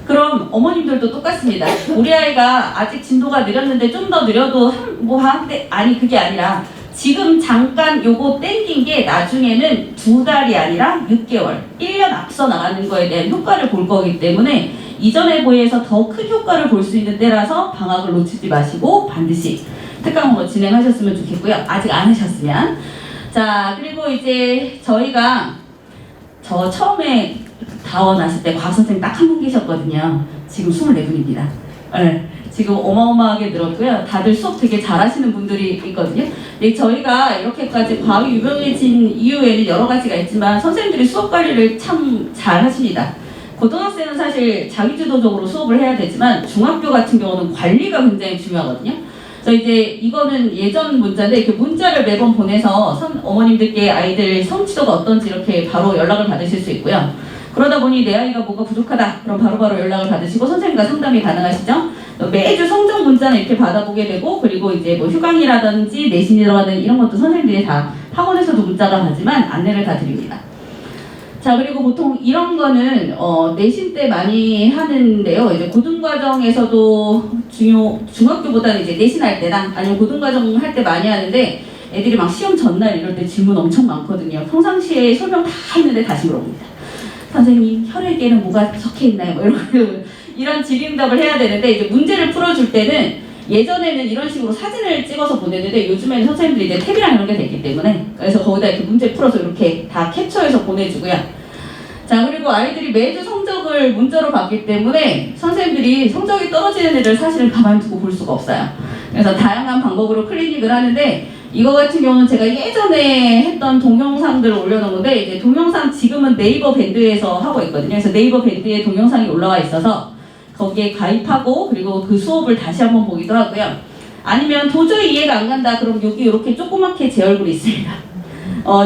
그럼 어머님들도 똑같습니다. 우리 아이가 아직 진도가 느렸는데 좀 더 느려도 하는데, 아니 그게 아니라 지금 잠깐 요거 땡긴 게 나중에는 2달이 아니라 6개월, 1년 앞서 나가는 거에 대한 효과를 볼 거기 때문에 이전에 비해서 더 큰 효과를 볼 수 있는 때라서 방학을 놓치지 마시고 반드시 특강으로 진행하셨으면 좋겠고요. 아직 안 하셨으면. 자, 그리고 이제 저희가 처음에 다원 왔을 때 과학선생님 딱 한 분 계셨거든요. 지금 24분입니다. 네, 지금 어마어마하게 늘었고요. 다들 수업 되게 잘하시는 분들이 있거든요. 근데 저희가 이렇게까지 과학이 유명해진 이유에는 여러 가지가 있지만 선생님들이 수업 관리를 참 잘하십니다. 고등학생은 사실 자기주도적으로 수업을 해야 되지만 중학교 같은 경우는 관리가 굉장히 중요하거든요. 그래서 이제 이거는 예전 문자인데 이렇게 문자를 매번 보내서 어머님들께 아이들 성취도가 어떤지 이렇게 바로 연락을 받으실 수 있고요. 그러다 보니 내 아이가 뭐가 부족하다 그럼 바로바로 연락을 받으시고 선생님과 상담이 가능하시죠. 매주 성적 문자는 이렇게 받아보게 되고, 그리고 이제 뭐 휴강이라든지 내신이라든지 이런 것도 선생님들이 다 학원에서도 문자가 가지만 안내를 다 드립니다. 자, 그리고 보통 이런 거는 내신 때 많이 하는데요. 이제 고등과정에서도 중학교보다는 이제 내신할 때나 아니면 고등과정 할 때 많이 하는데, 애들이 막 시험 전날 이럴 때 질문 엄청 많거든요. 평상시에 설명 다 했는데 다시 물어봅니다. 선생님, 혈액에는 뭐가 적혀 있나요? 뭐 이런 질의응답을 해야 되는데, 이제 문제를 풀어줄 때는 예전에는 이런 식으로 사진을 찍어서 보내는데 요즘에는 선생님들이 이제 탭이랑 이런 게 됐기 때문에, 그래서 거기다 이렇게 문제 풀어서 이렇게 다 캡처해서 보내주고요. 자, 그리고 아이들이 매주 성적을 문자로 받기 때문에 선생님들이 성적이 떨어지는 애들 사실은 가만히 두고 볼 수가 없어요. 그래서 다양한 방법으로 클리닉을 하는데, 이거 같은 경우는 제가 예전에 했던 동영상들을 올려놓은 건데, 이제 동영상 지금은 네이버 밴드에서 하고 있거든요. 그래서 네이버 밴드에 동영상이 올라와 있어서 거기에 가입하고 그리고 그 수업을 다시 한번 보기도 하고요. 아니면 도저히 이해가 안 간다 그럼 여기 이렇게 조그맣게 제 얼굴이 있습니다.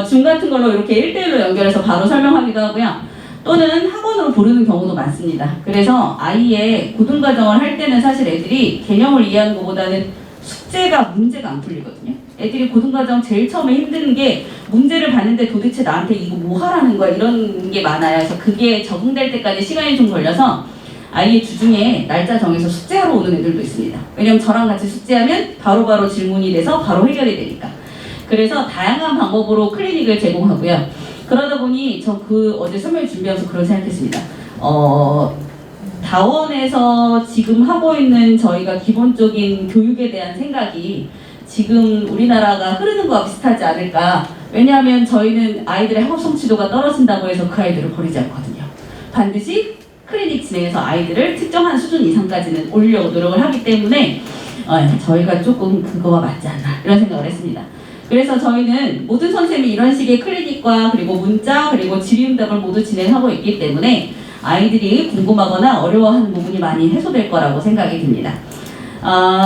줌 같은 걸로 이렇게 1대1로 연결해서 바로 설명하기도 하고요. 또는 학원으로 부르는 경우도 많습니다. 그래서 아이의 고등과정을 할 때는 사실 애들이 개념을 이해하는 것보다는 문제가 안 풀리거든요. 애들이 고등과정 제일 처음에 힘든 게 문제를 봤는데 도대체 나한테 이거 뭐 하라는 거야 이런 게 많아요. 그래서 그게 적응될 때까지 시간이 좀 걸려서 아이의 주중에 날짜 정해서 숙제하러 오는 애들도 있습니다. 왜냐면 저랑 같이 숙제하면 바로바로 질문이 돼서 바로 해결이 되니까. 그래서 다양한 방법으로 클리닉을 제공하고요. 그러다 보니 저 어제 설명을 준비하면서 그런 생각했습니다. 다원에서 지금 하고 있는 저희가 기본적인 교육에 대한 생각이 지금 우리나라가 흐르는 거와 비슷하지 않을까. 왜냐하면 저희는 아이들의 학업 성취도가 떨어진다고 해서 그 아이들을 버리지 않거든요. 반드시 클리닉 진행해서 아이들을 특정한 수준 이상까지는 올리려고 노력을 하기 때문에 저희가 조금 그거와 맞지 않나 이런 생각을 했습니다. 그래서 저희는 모든 선생님이 이런 식의 클리닉과 그리고 문자 그리고 질의응답을 모두 진행하고 있기 때문에 아이들이 궁금하거나 어려워하는 부분이 많이 해소될 거라고 생각이 듭니다.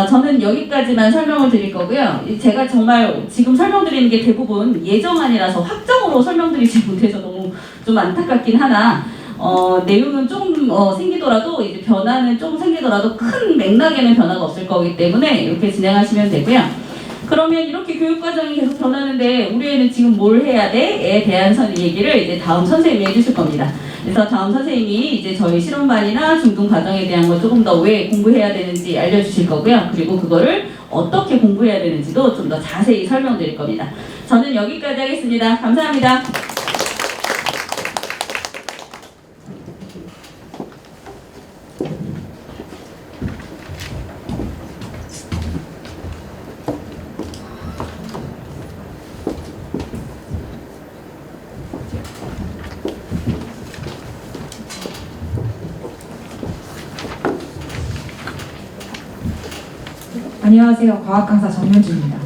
저는 여기까지만 설명을 드릴 거고요. 제가 정말 지금 설명드리는 게 대부분 예정안이라서 확정으로 설명드리지 못해서 너무 좀 안타깝긴 하나 내용은 좀 생기더라도 이제 변화는 좀 생기더라도 큰 맥락에는 변화가 없을 거기 때문에 이렇게 진행하시면 되고요. 그러면 이렇게 교육과정이 계속 변하는데 우리 애는 지금 뭘 해야 돼?에 대한 얘기를 이제 다음 선생님이 해주실 겁니다. 그래서 다음 선생님이 이제 저희 실험반이나 중등 과정에 대한 거 조금 더 왜 공부해야 되는지 알려주실 거고요. 그리고 그거를 어떻게 공부해야 되는지도 좀 더 자세히 설명드릴 겁니다. 저는 여기까지 하겠습니다. 감사합니다. 안녕하세요. 과학강사 정현주입니다.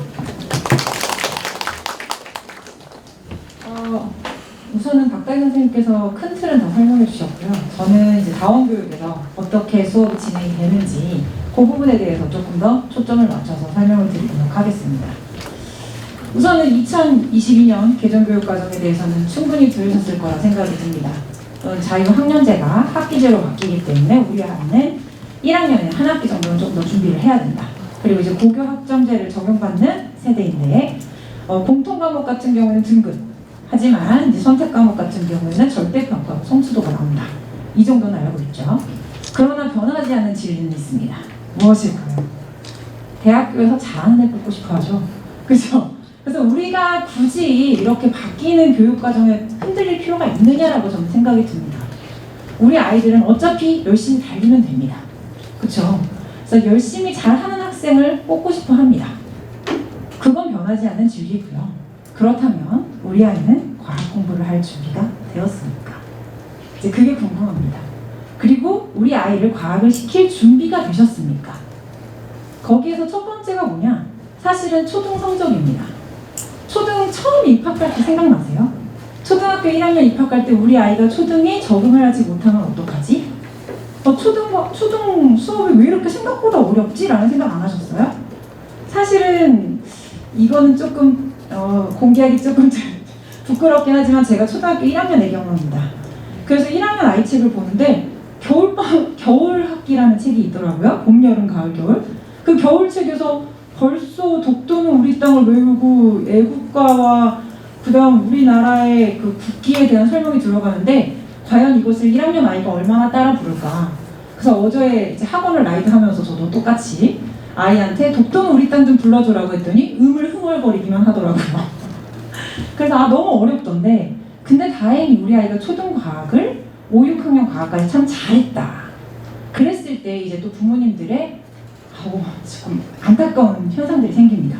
우선은 박다희 선생님께서 큰 틀은 다 설명해 주셨고요. 저는 이제 다원교육에서 어떻게 수업이 진행이 되는지 그 부분에 대해서 조금 더 초점을 맞춰서 설명을 드리도록 하겠습니다. 우선은 2022년 개정교육과정에 대해서는 충분히 들으셨을 거라 생각이 듭니다. 자유학년제가 학기제로 바뀌기 때문에 우리 아이는 1학년에 한 학기 정도는 조금 더 준비를 해야 된다. 그리고 이제 고교학점제를 적용받는 세대인데 공통과목 같은 경우는 등급, 하지만 이제 선택과목 같은 경우에는 절대평가고 성취도가 나온다. 이 정도는 알고 있죠. 그러나 변하지 않는 진리는 있습니다. 무엇일까요? 대학교에서 잘하는 애 뽑고 싶어 하죠. 그죠? 그래서 우리가 굳이 이렇게 바뀌는 교육과정에 흔들릴 필요가 있느냐라고 저는 생각이 듭니다. 우리 아이들은 어차피 열심히 달리면 됩니다. 그렇죠? 그래서 열심히 잘하는 학생을 뽑고 싶어 합니다. 그건 변하지 않는 진리고요. 그렇다면 우리 아이는 과학 공부를 할 준비가 되었습니까? 이제 그게 궁금합니다. 그리고 우리 아이를 과학을 시킬 준비가 되셨습니까? 거기에서 첫 번째가 뭐냐? 사실은 초등 성적입니다. 초등 처음 입학할 때 생각나세요? 초등학교 1학년 입학할 때 우리 아이가 초등에 적응을 하지 못하면 어떡하지? 초등 수업이 왜 이렇게 생각보다 어렵지? 라는 생각 안 하셨어요? 사실은 이거는 조금 공개하기 조금 부끄럽긴 하지만 제가 초등학교 1학년의 경험입니다. 그래서 1학년 아이 책을 보는데 겨울 학기라는 책이 있더라고요. 봄, 여름, 가을, 겨울. 그 겨울 책에서 벌써 독도는 우리 땅을 외우고 애국가와 그 다음 우리나라의 그 국기에 대한 설명이 들어가는데 과연 이것을 1학년 아이가 얼마나 따라 부를까. 그래서 어제 이제 학원을 라이드하면서 저도 똑같이 아이한테 독도는 우리 땅 좀 불러줘라고 했더니 흥얼거리기만 하더라고요. 그래서 너무 어렵던데 근데 다행히 우리 아이가 초등 과학을 5, 6학년 과학까지 참 잘했다. 그랬을 때 이제 또 부모님들의 조금 안타까운 현상들이 생깁니다.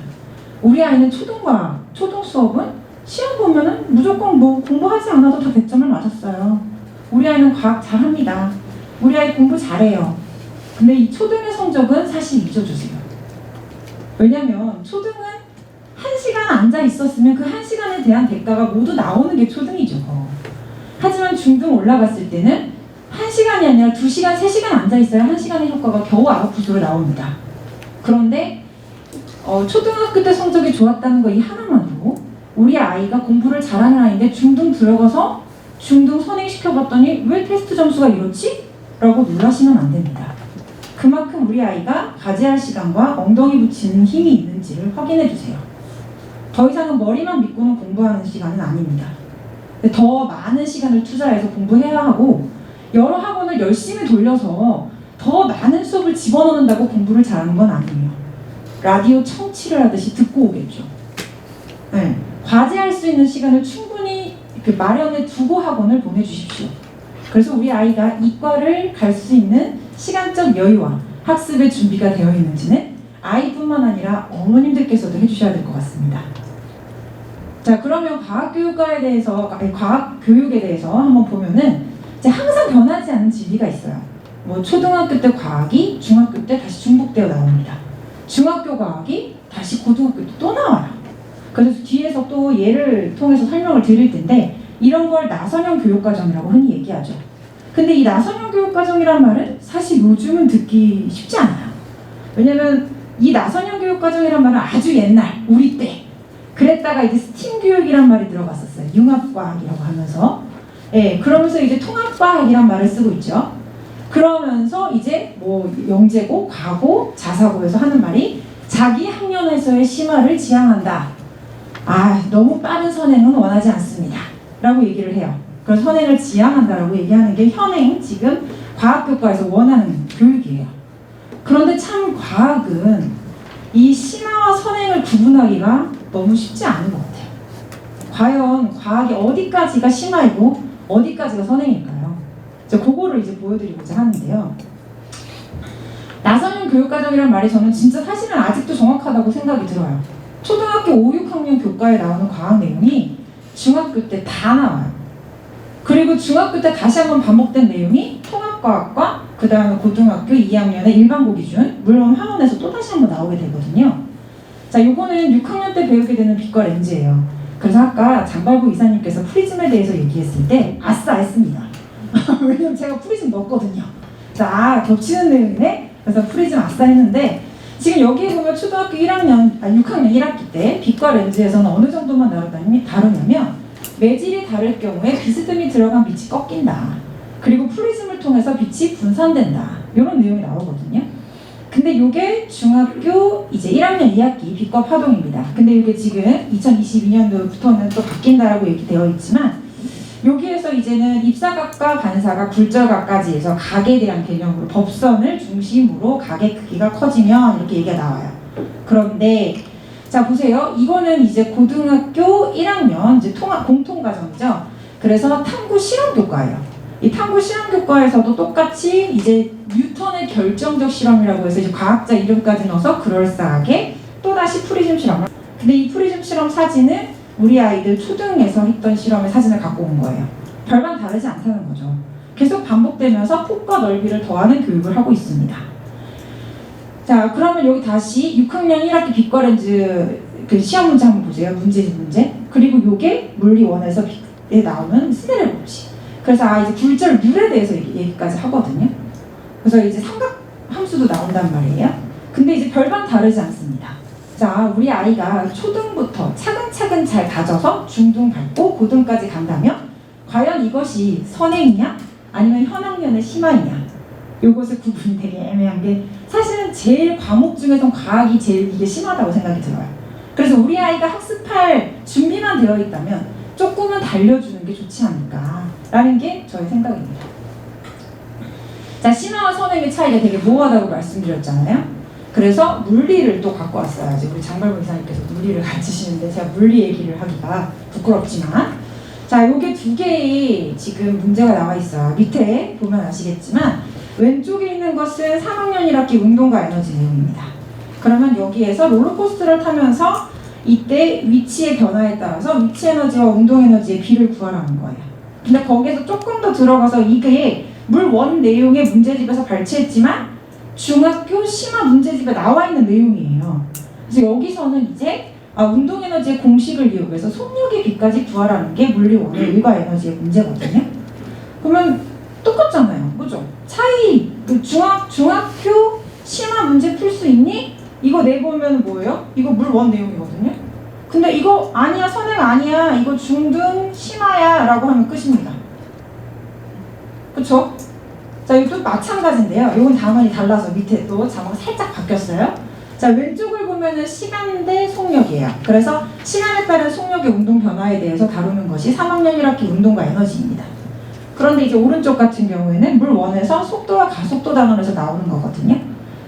우리 아이는 초등과학, 초등 수업은 시험 보면은 무조건 공부하지 않아도 다 100점을 맞았어요. 우리 아이는 과학 잘합니다. 우리 아이 공부 잘해요. 근데 이 초등의 성적은 사실 잊어주세요. 왜냐면 초등은 1시간 앉아 있었으면 그 1시간에 대한 대가가 모두 나오는 게 초등이죠. 하지만 중등 올라갔을 때는 1시간이 아니라 2시간, 3시간 앉아 있어야 1시간의 효과가 겨우 9~9수로 나옵니다. 그런데 초등학교 때 성적이 좋았다는 거 이 하나만으로 우리 아이가 공부를 잘하는 아이인데 중등 들어가서 중등 선행시켜봤더니 왜 테스트 점수가 이렇지? 라고 놀라시면 안 됩니다. 그만큼 우리 아이가 가지할 시간과 엉덩이 붙이는 힘이 있는지를 확인해 주세요. 더 이상은 머리만 믿고는 공부하는 시간은 아닙니다. 더 많은 시간을 투자해서 공부해야 하고 여러 학원을 열심히 돌려서 더 많은 수업을 집어넣는다고 공부를 잘하는 건 아니에요. 라디오 청취를 하듯이 듣고 오겠죠. 네, 과제할 수 있는 시간을 충분히 마련해 두고 학원을 보내주십시오. 그래서 우리 아이가 이과를 갈 수 있는 시간적 여유와 학습의 준비가 되어 있는지는 아이뿐만 아니라 어머님들께서도 해주셔야 될 것 같습니다. 자, 그러면 과학교육에 대해서 한번 보면은 이제 항상 변하지 않는 진리가 있어요. 뭐 초등학교 때 과학이 중학교 때 다시 중복되어 나옵니다. 중학교 과학이 다시 고등학교 때 또 나와요. 그래서 뒤에서 또 예를 통해서 설명을 드릴 텐데 이런 걸 나선형 교육과정이라고 흔히 얘기하죠. 근데 이 나선형 교육과정이란 말은 사실 요즘은 듣기 쉽지 않아요. 왜냐면 이 나선형 교육과정이란 말은 아주 옛날 우리 때 그랬다가 이제 스팀 교육이란 말이 들어갔었어요. 융합과학이라고 하면서 그러면서 이제 통합과학이란 말을 쓰고 있죠. 그러면서 이제 뭐 영재고, 과고, 자사고에서 하는 말이 자기 학년에서의 심화를 지향한다. 너무 빠른 선행은 원하지 않습니다. 라고 얘기를 해요. 그래서 선행을 지향한다라고 얘기하는 게 현행 지금 과학교과에서 원하는 교육이에요. 그런데 참 과학은 이 심화와 선행을 구분하기가 너무 쉽지 않은 것 같아요. 과연 과학이 어디까지가 심화이고 어디까지가 선행일까요? 그거를 이제 보여드리고자 하는데요. 나선형 교육과정이란 말이 저는 진짜 사실은 아직도 정확하다고 생각이 들어요. 초등학교 5, 6학년 교과에 나오는 과학 내용이 중학교 때 다 나와요. 그리고 중학교 때 다시 한번 반복된 내용이 통합과학과 그 다음에 고등학교 2학년의 일반고 기준, 물론 학원에서 또 다시 한번 나오게 되거든요. 자, 요거는 6학년 때 배우게 되는 빛과 렌즈예요. 그래서 아까 장발부 이사님께서 프리즘에 대해서 얘기했을 때 아싸 했습니다. 왜냐면 제가 프리즘 넣었거든요. 자, 겹치는 내용이네? 그래서 프리즘 아싸 했는데 지금 여기에 보면 초등학교 6학년 1학기 때 빛과 렌즈에서는 어느 정도만 다루냐면 매질이 다를 경우에 비스듬히 들어간 빛이 꺾인다. 그리고 프리즘을 통해서 빛이 분산된다. 이런 내용이 나오거든요. 근데 이게 중학교 이제 1학년 2학기 빛과 파동입니다. 근데 이게 지금 2022년도부터는 또 바뀐다라고 얘기되어 있지만 여기에서 이제는 입사각과 반사각, 굴절각까지 해서 각에 대한 개념으로 법선을 중심으로 각의 크기가 커지면 이렇게 얘기가 나와요. 그런데 자 보세요. 이거는 이제 고등학교 1학년 이제 공통과정이죠. 그래서 탐구 실험교과예요. 이 탐구 실험교과에서도 똑같이 이제 뉴턴의 결정적 실험이라고 해서 이제 과학자 이름까지 넣어서 그럴싸하게 또다시 프리즘 실험을. 근데 이 프리즘 실험 사진은 우리 아이들 초등에서 했던 실험의 사진을 갖고 온 거예요. 별반 다르지 않다는 거죠. 계속 반복되면서 폭과 넓이를 더하는 교육을 하고 있습니다. 자, 그러면 여기 다시 6학년 1학기 빛과 렌즈 그 시험 문제 한번 보세요. 문제. 그리고 요게 물리 1에서 나오는 스네를 법칙. 그래서 이제 굴절 룰에 대해서 얘기까지 하거든요. 그래서 이제 삼각 함수도 나온단 말이에요. 근데 이제 별반 다르지 않습니다. 자, 우리 아이가 초등부터 차근차근 잘 다져서 중등 밟고 고등까지 간다면 과연 이것이 선행이냐 아니면 현 학년의 심화이냐, 요것을 구분이 되게 애매한 게 사실은 제일 과목 중에선 과학이 제일 이게 심하다고 생각이 들어요. 그래서 우리 아이가 학습할 준비만 되어 있다면 조금은 달려주는 게 좋지 않을까라는 게 저의 생각입니다. 자, 심화와 선행의 차이가 되게 모호하다고 말씀드렸잖아요. 그래서 물리를 또 갖고 왔어요. 우리 장발부 이사님께서 물리를 가르치시는데 제가 물리 얘기를 하기가 부끄럽지만, 자, 요게 두 개의 지금 문제가 나와 있어요. 밑에 보면 아시겠지만 왼쪽에 있는 것은 3학년 1학기 운동과 에너지 내용입니다. 그러면 여기에서 롤러코스터를 타면서 이때 위치의 변화에 따라서 위치 에너지와 운동 에너지의 비를 구하라는 거예요. 근데 거기에서 조금 더 들어가서 이게 물 원 내용의 문제집에서 발췌했지만 중학교 심화 문제집에 나와 있는 내용이에요. 그래서 여기서는 이제 운동 에너지의 공식을 이용해서 속력의 비까지 구하라는 게 물리 1의 일과 에너지의 문제거든요. 그러면 똑같잖아요. 그죠? 차이, 중학교 심화 문제 풀 수 있니? 이거 내보면 뭐예요? 이거 물 1 내용이거든요. 근데 이거 아니야, 선행 아니야, 이거 중등 심화야 라고 하면 끝입니다. 그쵸? 자, 이것도 마찬가지인데요. 이건 단원이 달라서 밑에 또 자막 살짝 바뀌었어요. 자, 왼쪽을 보면은 시간 대 속력이에요. 그래서 시간에 따른 속력의 운동 변화에 대해서 다루는 것이 3학년 1학기 운동과 에너지입니다. 그런데 이제 오른쪽 같은 경우에는 물 1에서 속도와 가속도 단원에서 나오는 거거든요.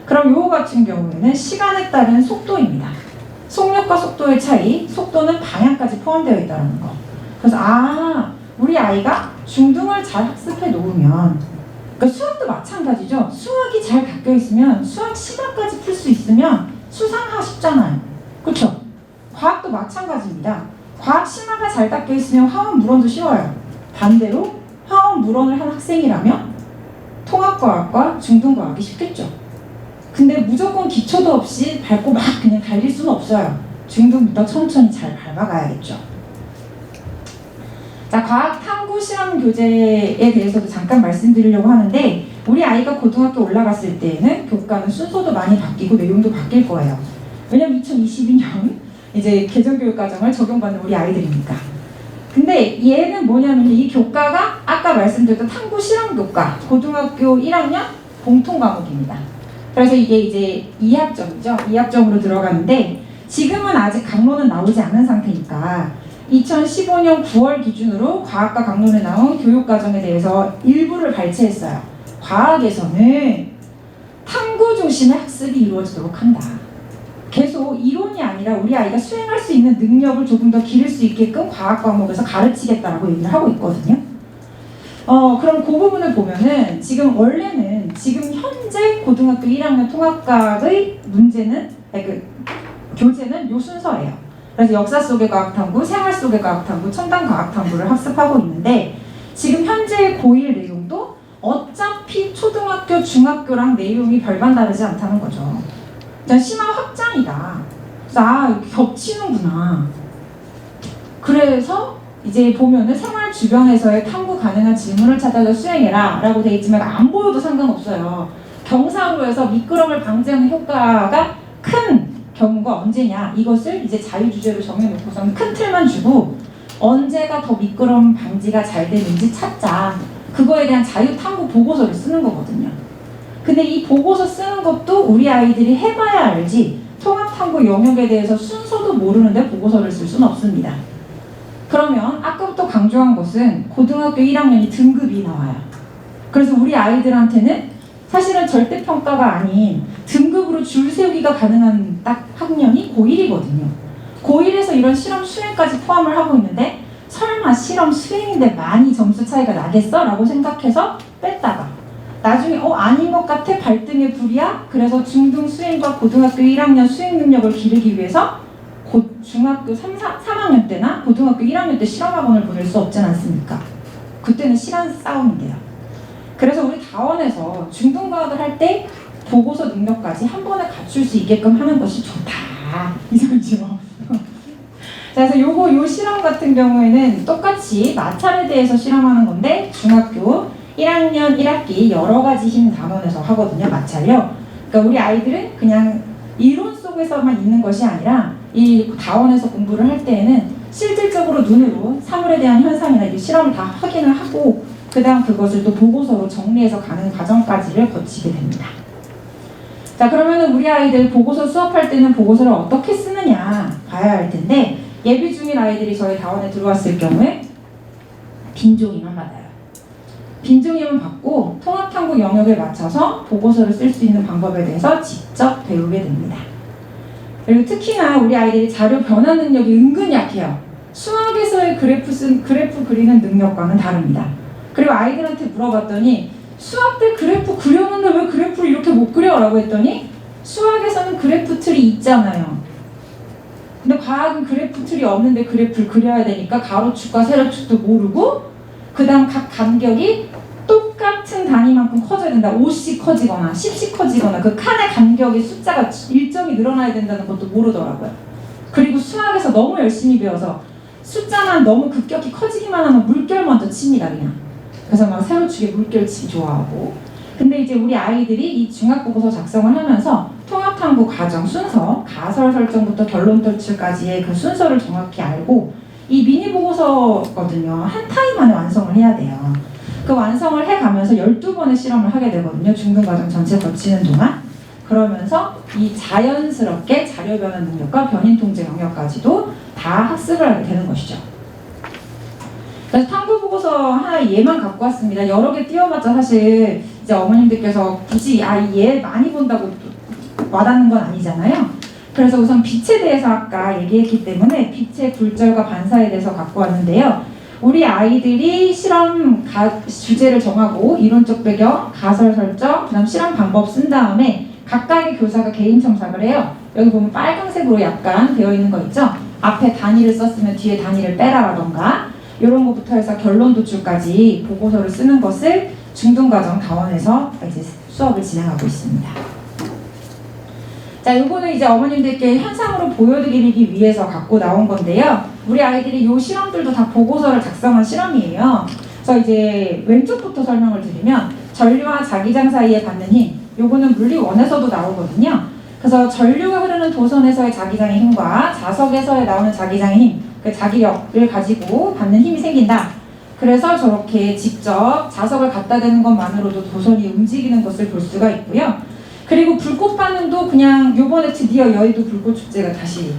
그럼 요거 같은 경우에는 시간에 따른 속도입니다. 속력 속력과 속도의 차이, 속도는 방향까지 포함되어 있다는 거. 그래서 우리 아이가 중등을 잘 학습해 놓으면, 그러니까 수학도 마찬가지죠. 수학이 잘 닦여 있으면, 수학 시간까지 풀 수 있으면 수상하 쉽잖아요. 그렇죠? 과학도 마찬가지입니다. 과학 심화가 잘 닦여 있으면 화원 물원도 쉬워요. 반대로 화원 물원을 한 학생이라면 통합과학과 중등과학이 쉽겠죠. 근데 무조건 기초도 없이 밟고 막 그냥 달릴 수는 없어요. 중등부터 천천히 잘 밟아가야겠죠. 자, 과학 탐구 실험 교재에 대해서도 잠깐 말씀드리려고 하는데, 우리 아이가 고등학교 올라갔을 때에는 교과는 순서도 많이 바뀌고 내용도 바뀔 거예요. 왜냐면 2022년 이제 개정교육과정을 적용받는 우리 아이들이니까. 근데 얘는 뭐냐면 이 교과가 아까 말씀드렸던 탐구 실험 교과, 고등학교 1학년 공통 과목입니다. 그래서 이게 이제 2학점이죠. 2학점으로 들어가는데, 지금은 아직 강론은 나오지 않은 상태니까 2015년 9월 기준으로 과학과 강론에 나온 교육과정에 대해서 일부를 발췌했어요. 과학에서는 탐구 중심의 학습이 이루어지도록 한다. 계속 이론이 아니라 우리 아이가 수행할 수 있는 능력을 조금 더 기를 수 있게끔 과학 과목에서 가르치겠다라고 얘기를 하고 있거든요. 그럼 그 부분을 보면은 지금 원래는 지금 현재 고등학교 1학년 통합과학의 문제는 교재는 요 순서예요. 그래서 역사 속의 과학탐구, 생활 속의 과학탐구, 첨단 과학탐구를 학습하고 있는데, 지금 현재 고1 내용도 어차피 초등학교, 중학교랑 내용이 별반 다르지 않다는 거죠. 그냥 심화 확장이다. 그래서 겹치는구나. 그래서 이제 보면은 생활 주변에서의 탐구 가능한 질문을 찾아서 수행해라 라고 되어 있지만 안 보여도 상관없어요. 경사로에서 미끄럼을 방지하는 효과가 큰 경우가 언제냐, 이것을 이제 자유주제로 정해놓고서는 큰 틀만 주고 언제가 더 미끄럼 방지가 잘 되는지 찾자, 그거에 대한 자유탐구 보고서를 쓰는 거거든요. 근데 이 보고서 쓰는 것도 우리 아이들이 해봐야 알지, 통합탐구 영역에 대해서 순서도 모르는데 보고서를 쓸 수는 없습니다. 그러면 아까부터 강조한 것은 고등학교 1학년이 등급이 나와요. 그래서 우리 아이들한테는 사실은 절대평가가 아닌 등급으로 줄 세우기가 가능한 딱 학년이 고1이거든요. 고1에서 이런 실험 수행까지 포함을 하고 있는데, 설마 실험 수행인데 많이 점수 차이가 나겠어? 라고 생각해서 뺐다가 나중에 아닌 것 같아, 발등에 불이야? 그래서 중등 수행과 고등학교 1학년 수행 능력을 기르기 위해서 중학교 3학년 때나 고등학교 1학년 때 실험학원을 보낼 수 없지 않습니까? 그때는 시간 싸움인데요. 그래서 우리 다원에서 중등과학을 할 때 보고서 능력까지 한 번에 갖출 수 있게끔 하는 것이 좋다, 이거죠. 그래서 요 실험 같은 경우에는 똑같이 마찰에 대해서 실험하는 건데, 중학교 1학년 1학기 여러 가지 힘 단원에서 하거든요, 마찰요. 그러니까 우리 아이들은 그냥 이론 속에서만 있는 것이 아니라 이 다원에서 공부를 할 때에는 실질적으로 눈으로 사물에 대한 현상이나 이 실험을 다 확인을 하고, 그 다음 그것을 또 보고서로 정리해서 가는 과정까지를 거치게 됩니다. 자, 그러면 우리 아이들 보고서 수업할 때는 보고서를 어떻게 쓰느냐 봐야 할 텐데, 예비 중인 아이들이 저희 다원에 들어왔을 경우에 빈종이만 받아요. 빈종이만 받고 통합탐구 영역에 맞춰서 보고서를 쓸 수 있는 방법에 대해서 직접 배우게 됩니다. 그리고 특히나 우리 아이들이 자료 변환 능력이 은근 약해요. 수학에서의 그래프 그리는 능력과는 다릅니다. 그리고 아이들한테 물어봤더니 수학 때 그래프 그렸는데 왜 그래프를 이렇게 못 그려? 라고 했더니 수학에서는 그래프 틀이 있잖아요. 근데 과학은 그래프 틀이 없는데 그래프를 그려야 되니까 가로축과 세로축도 모르고, 그 다음 각 간격이 똑같은 단위만큼 커져야 된다. 5씩 커지거나 10씩 커지거나 그 칸의 간격의 숫자가 일정이 늘어나야 된다는 것도 모르더라고요. 그리고 수학에서 너무 열심히 배워서 숫자만 너무 급격히 커지기만 하면 물결 먼저 칩니다, 그냥. 그래서 막 세로축에 물결 치기 좋아하고. 근데 이제 우리 아이들이 이 중학보고서 작성을 하면서 통합탐구 과정 순서, 가설 설정부터 결론 도출까지의 그 순서를 정확히 알고, 이 미니 보고서거든요. 한 타임 안에 완성을 해야 돼요. 그 완성을 해가면서 12번의 실험을 하게 되거든요. 중등과정 전체 거치는 동안. 그러면서 이 자연스럽게 자료 변환 능력과 변인 통제 영역까지도 다 학습을 하게 되는 것이죠. 그래서 탐구 보고서 하나 얘만 갖고 왔습니다. 여러 개 띄워봤자 사실 이제 어머님들께서 굳이 얘 많이 본다고 와닿는 건 아니잖아요. 그래서 우선 빛에 대해서 아까 얘기했기 때문에 빛의 굴절과 반사에 대해서 갖고 왔는데요. 우리 아이들이 실험 주제를 정하고 이론적 배경, 가설 설정, 그다음 실험 방법 쓴 다음에 각각의 교사가 개인 첨삭을 해요. 여기 보면 빨강색으로 약간 되어 있는 거 있죠? 앞에 단위를 썼으면 뒤에 단위를 빼라라던가 이런 것부터 해서 결론 도출까지 보고서를 쓰는 것을 중등과정 다원에서 이제 수업을 진행하고 있습니다. 자, 이거는 이제 어머님들께 현상으로 보여드리기 위해서 갖고 나온 건데요. 우리 아이들이 이 실험들도 다 보고서를 작성한 실험이에요. 그래서 이제 왼쪽부터 설명을 드리면 전류와 자기장 사이에 받는 힘, 요거는 물리원에서도 나오거든요. 그래서 전류가 흐르는 도선에서의 자기장의 힘과 자석에서 나오는 자기장의 힘, 그 자기력을 가지고 받는 힘이 생긴다. 그래서 저렇게 직접 자석을 갖다 대는 것만으로도 도선이 움직이는 것을 볼 수가 있고요. 그리고 불꽃 반응도 그냥 요번에 드디어 여의도 불꽃 축제가 다시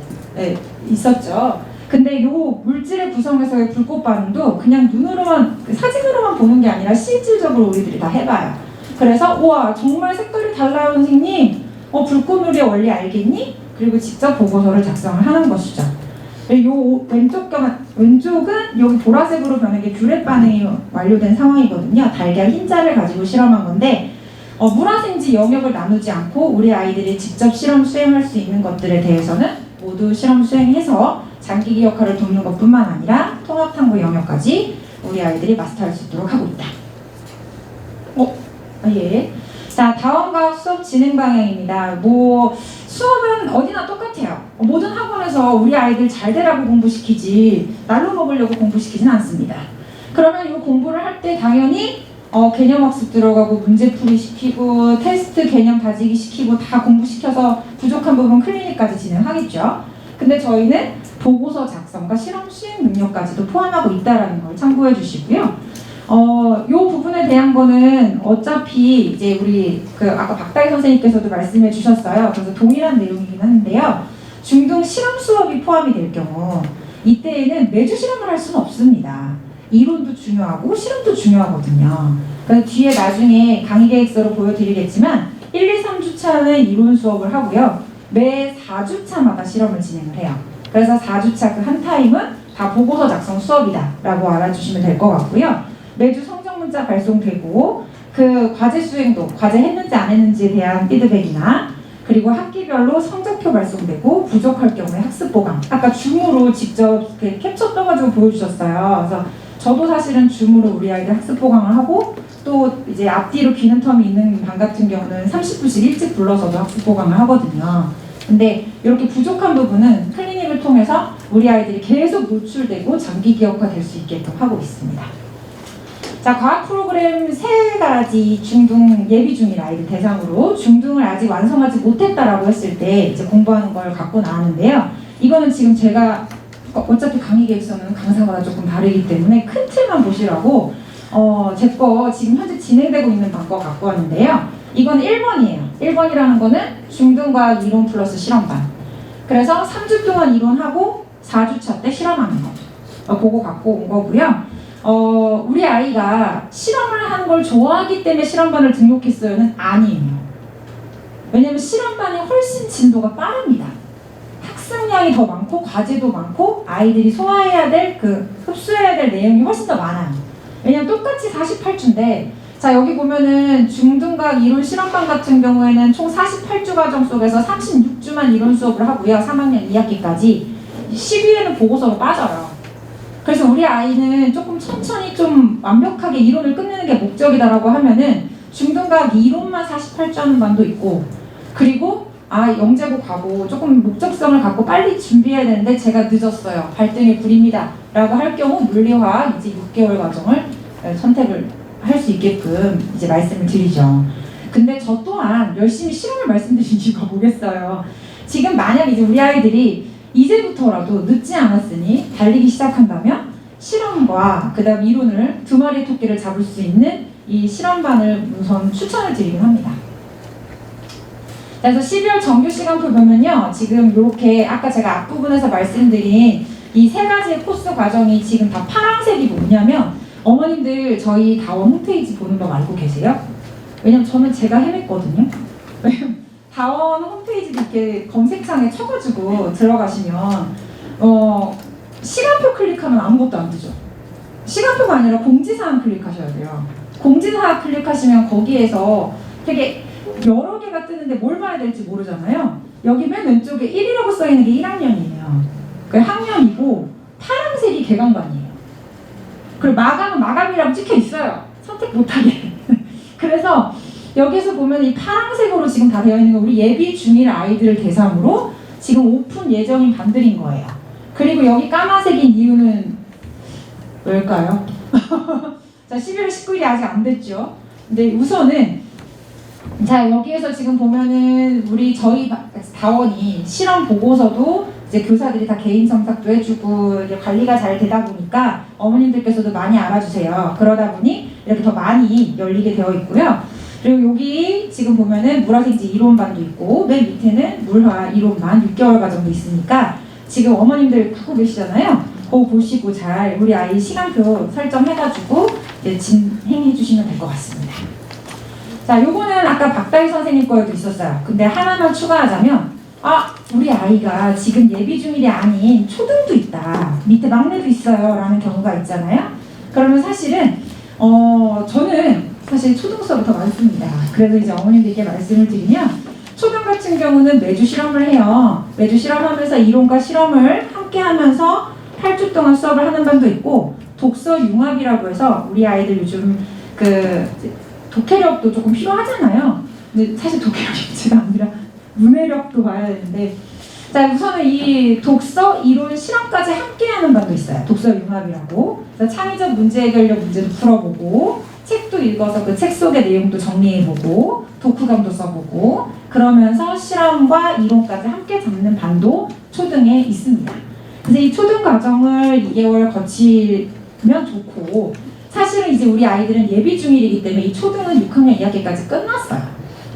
있었죠. 근데 요 물질의 구성에서의 불꽃 반응도 그냥 눈으로만 사진으로만 보는 게 아니라 실질적으로 우리들이 다 해봐요. 그래서 우와 정말 색깔이 달라요 선생님. 불꽃놀이의 원리 알겠니? 그리고 직접 보고서를 작성을 하는 것이죠. 요 왼쪽은 여기 보라색으로 변한 게 뷰렛 반응이 완료된 상황이거든요. 달걀 흰자를 가지고 실험한 건데 물화생지 영역을 나누지 않고 우리 아이들이 직접 실험 수행할 수 있는 것들에 대해서는 모두 실험 수행해서 장기기 역할을 돕는 것뿐만 아니라 통합탐구 영역까지 우리 아이들이 마스터할 수 있도록 하고 있다. 예. 자, 다원과학 수업 진행 방향입니다. 수업은 어디나 똑같아요. 모든 학원에서 우리 아이들 잘 되라고 공부시키지 날로 먹으려고 공부시키진 않습니다. 그러면 이 공부를 할 때 당연히 개념학습 들어가고 문제풀이 시키고 테스트 개념 다지기 시키고 다 공부시켜서 부족한 부분 클리닉까지 진행하겠죠. 근데 저희는 보고서 작성과 실험 수행 능력까지도 포함하고 있다는 걸 참고해 주시고요. 요 부분에 대한 거는 어차피 이제 우리 아까 박다희 선생님께서도 말씀해 주셨어요. 그래서 동일한 내용이긴 한데요. 중등 실험 수업이 포함이 될 경우 이때에는 매주 실험을 할 수는 없습니다. 이론도 중요하고 실험도 중요하거든요. 그래서 뒤에 나중에 강의 계획서로 보여드리겠지만 1, 2, 3주차는 이론 수업을 하고요. 매 4주차마다 실험을 진행을 해요. 그래서 4주차 그 한 타임은 다 보고서 작성 수업이다 라고 알아주시면 될 것 같고요. 매주 성적 문자 발송되고 그 과제 수행도 과제 했는지 안 했는지에 대한 피드백이나 그리고 학기별로 성적표 발송되고 부족할 경우에 학습 보강. 아까 줌으로 직접 캡처 떠가지고 보여주셨어요. 그래서 저도 사실은 줌으로 우리 아이들 학습 보강을 하고 또 이제 앞뒤로 비는 텀이 있는 반 같은 경우는 30분씩 일찍 불러서도 학습 보강을 하거든요. 근데 이렇게 부족한 부분은 클리닉을 통해서 우리 아이들이 계속 노출되고 장기 기억화 될 수 있게끔 하고 있습니다. 자, 과학 프로그램 3가지 중등 예비 중인 아이들 대상으로 중등을 아직 완성하지 못했다라고 했을 때 이제 공부하는 걸 갖고 나왔는데요. 이거는 지금 제가 어차피 강의 계획서는 강사마다 조금 다르기 때문에 큰 틀만 보시라고 제 거 지금 현재 진행되고 있는 거 갖고 왔는데요. 이건 1번이에요. 1번이라는 거는 중등과학 이론 플러스 실험반. 그래서 3주 동안 이론하고 4주차 때 실험하는 거. 그거 갖고 온 거고요. 우리 아이가 실험을 하는 걸 좋아하기 때문에 실험반을 등록했어요는 아니에요. 왜냐면 실험반이 훨씬 진도가 빠릅니다. 학습량이 더 많고 과제도 많고 아이들이 소화해야 될 흡수해야 될 내용이 훨씬 더 많아요. 왜냐면 똑같이 48주인데 자 여기 보면은 중등과학 이론 실험반 같은 경우에는 총 48주 과정 속에서 36주만 이론 수업을 하고요. 3학년 2학기까지 12회는 보고서로 빠져요. 그래서 우리 아이는 조금 천천히 좀 완벽하게 이론을 끝내는 게 목적이다라고 하면은 중등과학 이론만 48주 하는 반도 있고 그리고 영재고 가고 조금 목적성을 갖고 빨리 준비해야 되는데 제가 늦었어요. 발등에 불입니다. 라고 할 경우 물리화학 이제 6개월 과정을 선택을 할 수 있게끔 이제 말씀을 드리죠. 근데 저 또한 열심히 실험을 말씀드린 이유가 뭐겠어요. 지금 만약 이제 우리 아이들이 이제부터라도 늦지 않았으니 달리기 시작한다면 실험과 그 다음 이론을 두 마리의 토끼를 잡을 수 있는 이 실험반을 우선 추천을 드리긴 합니다. 그래서 12월 정규 시간표 보면요. 지금 이렇게 아까 제가 앞부분에서 말씀드린 이 3가지의 코스 과정이 지금 다 파란색이 뭐냐면 어머님들 저희 다원 홈페이지 보는 법 알고 계세요? 왜냐면 저는 제가 헤맸거든요. 다원 홈페이지도 이렇게 검색창에 쳐가지고 들어가시면 시간표 클릭하면 아무것도 안 뜨죠. 시간표가 아니라 공지사항 클릭하셔야 돼요. 공지사항 클릭하시면 거기에서 되게 여러 개가 뜨는데 뭘 봐야 될지 모르잖아요. 여기 맨 왼쪽에 1이라고 써있는 게 1학년이에요. 그 학년이고 파란색이 개강반이에요. 그리고 마감은 마감이라고 찍혀 있어요. 선택 못하게. 그래서 여기서 보면 이 파란색으로 지금 다 되어 있는 거 우리 예비 중일 아이들을 대상으로 지금 오픈 예정인 반들인 거예요. 그리고 여기 까만색인 이유는 왜일까요? 자, 11월 19일이 아직 안 됐죠. 근데 우선은 자, 여기에서 지금 보면은 저희 다원이 실험 보고서도 이제 교사들이 다 개인 첨삭도 해주고 이제 관리가 잘 되다 보니까 어머님들께서도 많이 알아주세요. 그러다 보니 이렇게 더 많이 열리게 되어 있고요. 그리고 여기 지금 보면은 물화생지 이론반도 있고 맨 밑에는 물화 이론반 6개월 과정도 있으니까 지금 어머님들 갖고 계시잖아요. 그거 보시고 잘 우리 아이 시간표 설정해가지고 이제 진행해 주시면 될 것 같습니다. 자, 요거는 아까 박다희 선생님 거에도 있었어요. 근데 하나만 추가하자면 우리 아이가 지금 예비 중일이 아닌 초등도 있다. 밑에 막내도 있어요. 라는 경우가 있잖아요. 그러면 사실은 저는 사실 초등 수업이 더 많습니다. 그래서 이제 어머님들께 말씀을 드리면 초등 같은 경우는 매주 실험을 해요. 매주 실험하면서 이론과 실험을 함께 하면서 8주 동안 수업을 하는 반도 있고 독서 융합이라고 해서 우리 아이들 요즘 독해력도 조금 필요하잖아요. 근데 사실 독해력이 문제가 아니라 문해력도 봐야 되는데 자, 우선은 이 독서, 이론, 실험까지 함께 하는 반도 있어요. 독서 융합이라고. 그래서 창의적 문제 해결력 문제도 풀어보고 책도 읽어서 그 책 속의 내용도 정리해보고 독후감도 써보고 그러면서 실험과 이론까지 함께 잡는 반도 초등에 있습니다. 그래서 이 초등 과정을 2개월 거치면 좋고 사실은 이제 우리 아이들은 예비 중일이기 때문에 이 초등은 6학년 2학기까지 끝났어요.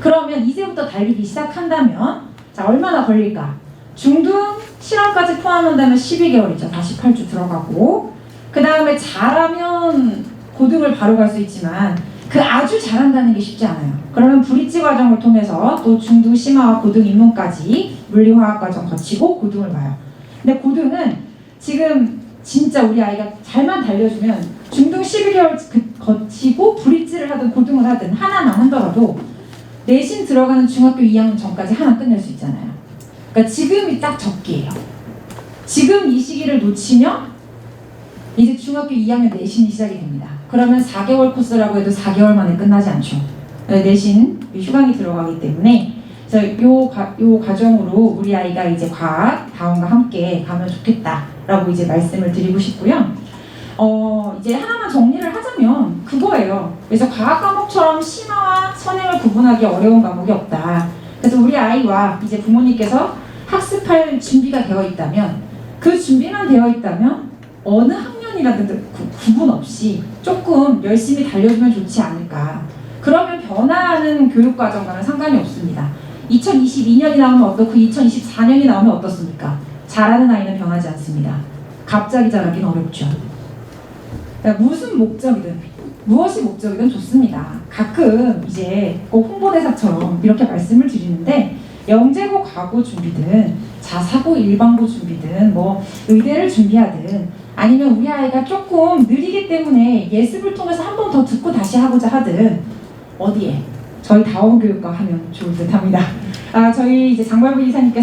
그러면 이제부터 달리기 시작한다면 자, 얼마나 걸릴까? 중등 실험까지 포함한다면 12개월이죠. 48주 들어가고 그 다음에 잘하면 고등을 바로 갈 수 있지만 그 아주 잘한다는 게 쉽지 않아요. 그러면 브릿지 과정을 통해서 또 중등 심화와 고등 입문까지 물리화학 과정 거치고 고등을 봐요. 근데 고등은 지금 진짜 우리 아이가 잘만 달려주면 중등 12개월 거치고 브릿지를 하든 고등을 하든 하나만 하더라도 내신 들어가는 중학교 2학년 전까지 하나 끝낼 수 있잖아요. 그러니까 지금이 딱 적기예요. 지금 이 시기를 놓치면 이제 중학교 2학년 내신이 시작이 됩니다. 그러면 4개월 코스라고 해도 4개월 만에 끝나지 않죠. 내신 휴강이 들어가기 때문에 그래서 요 과정으로 우리 아이가 이제 과학 다원과 함께 가면 좋겠다라고 이제 말씀을 드리고 싶고요. 이제 하나만 정리를 하자면 그거예요. 그래서 과학 과목처럼 심화와 선행을 구분하기 어려운 과목이 없다. 그래서 우리 아이와 이제 부모님께서 학습할 준비가 되어 있다면 그 준비만 되어 있다면 어느 학년이라든 구분 없이 조금 열심히 달려주면 좋지 않을까. 그러면 변화하는 교육과정과는 상관이 없습니다. 2022년이 나오면 어떻고 2024년이 나오면 어떻습니까? 잘하는 아이는 변하지 않습니다. 갑자기 자라기는 어렵죠. 그러니까 무슨 목적이든 무엇이 목적이든 좋습니다. 가끔 이제 꼭 홍보대사처럼 이렇게 말씀을 드리는데 영재고 과고 준비든 자사고 일반고 준비든 뭐 의대를 준비하든 아니면 우리 아이가 조금 느리기 때문에 예습을 통해서 한 번 더 듣고 다시 하고자 하든 어디에 저희 다원교육과 하면 좋을 듯 합니다. 저희 이제 장발부 이사님께서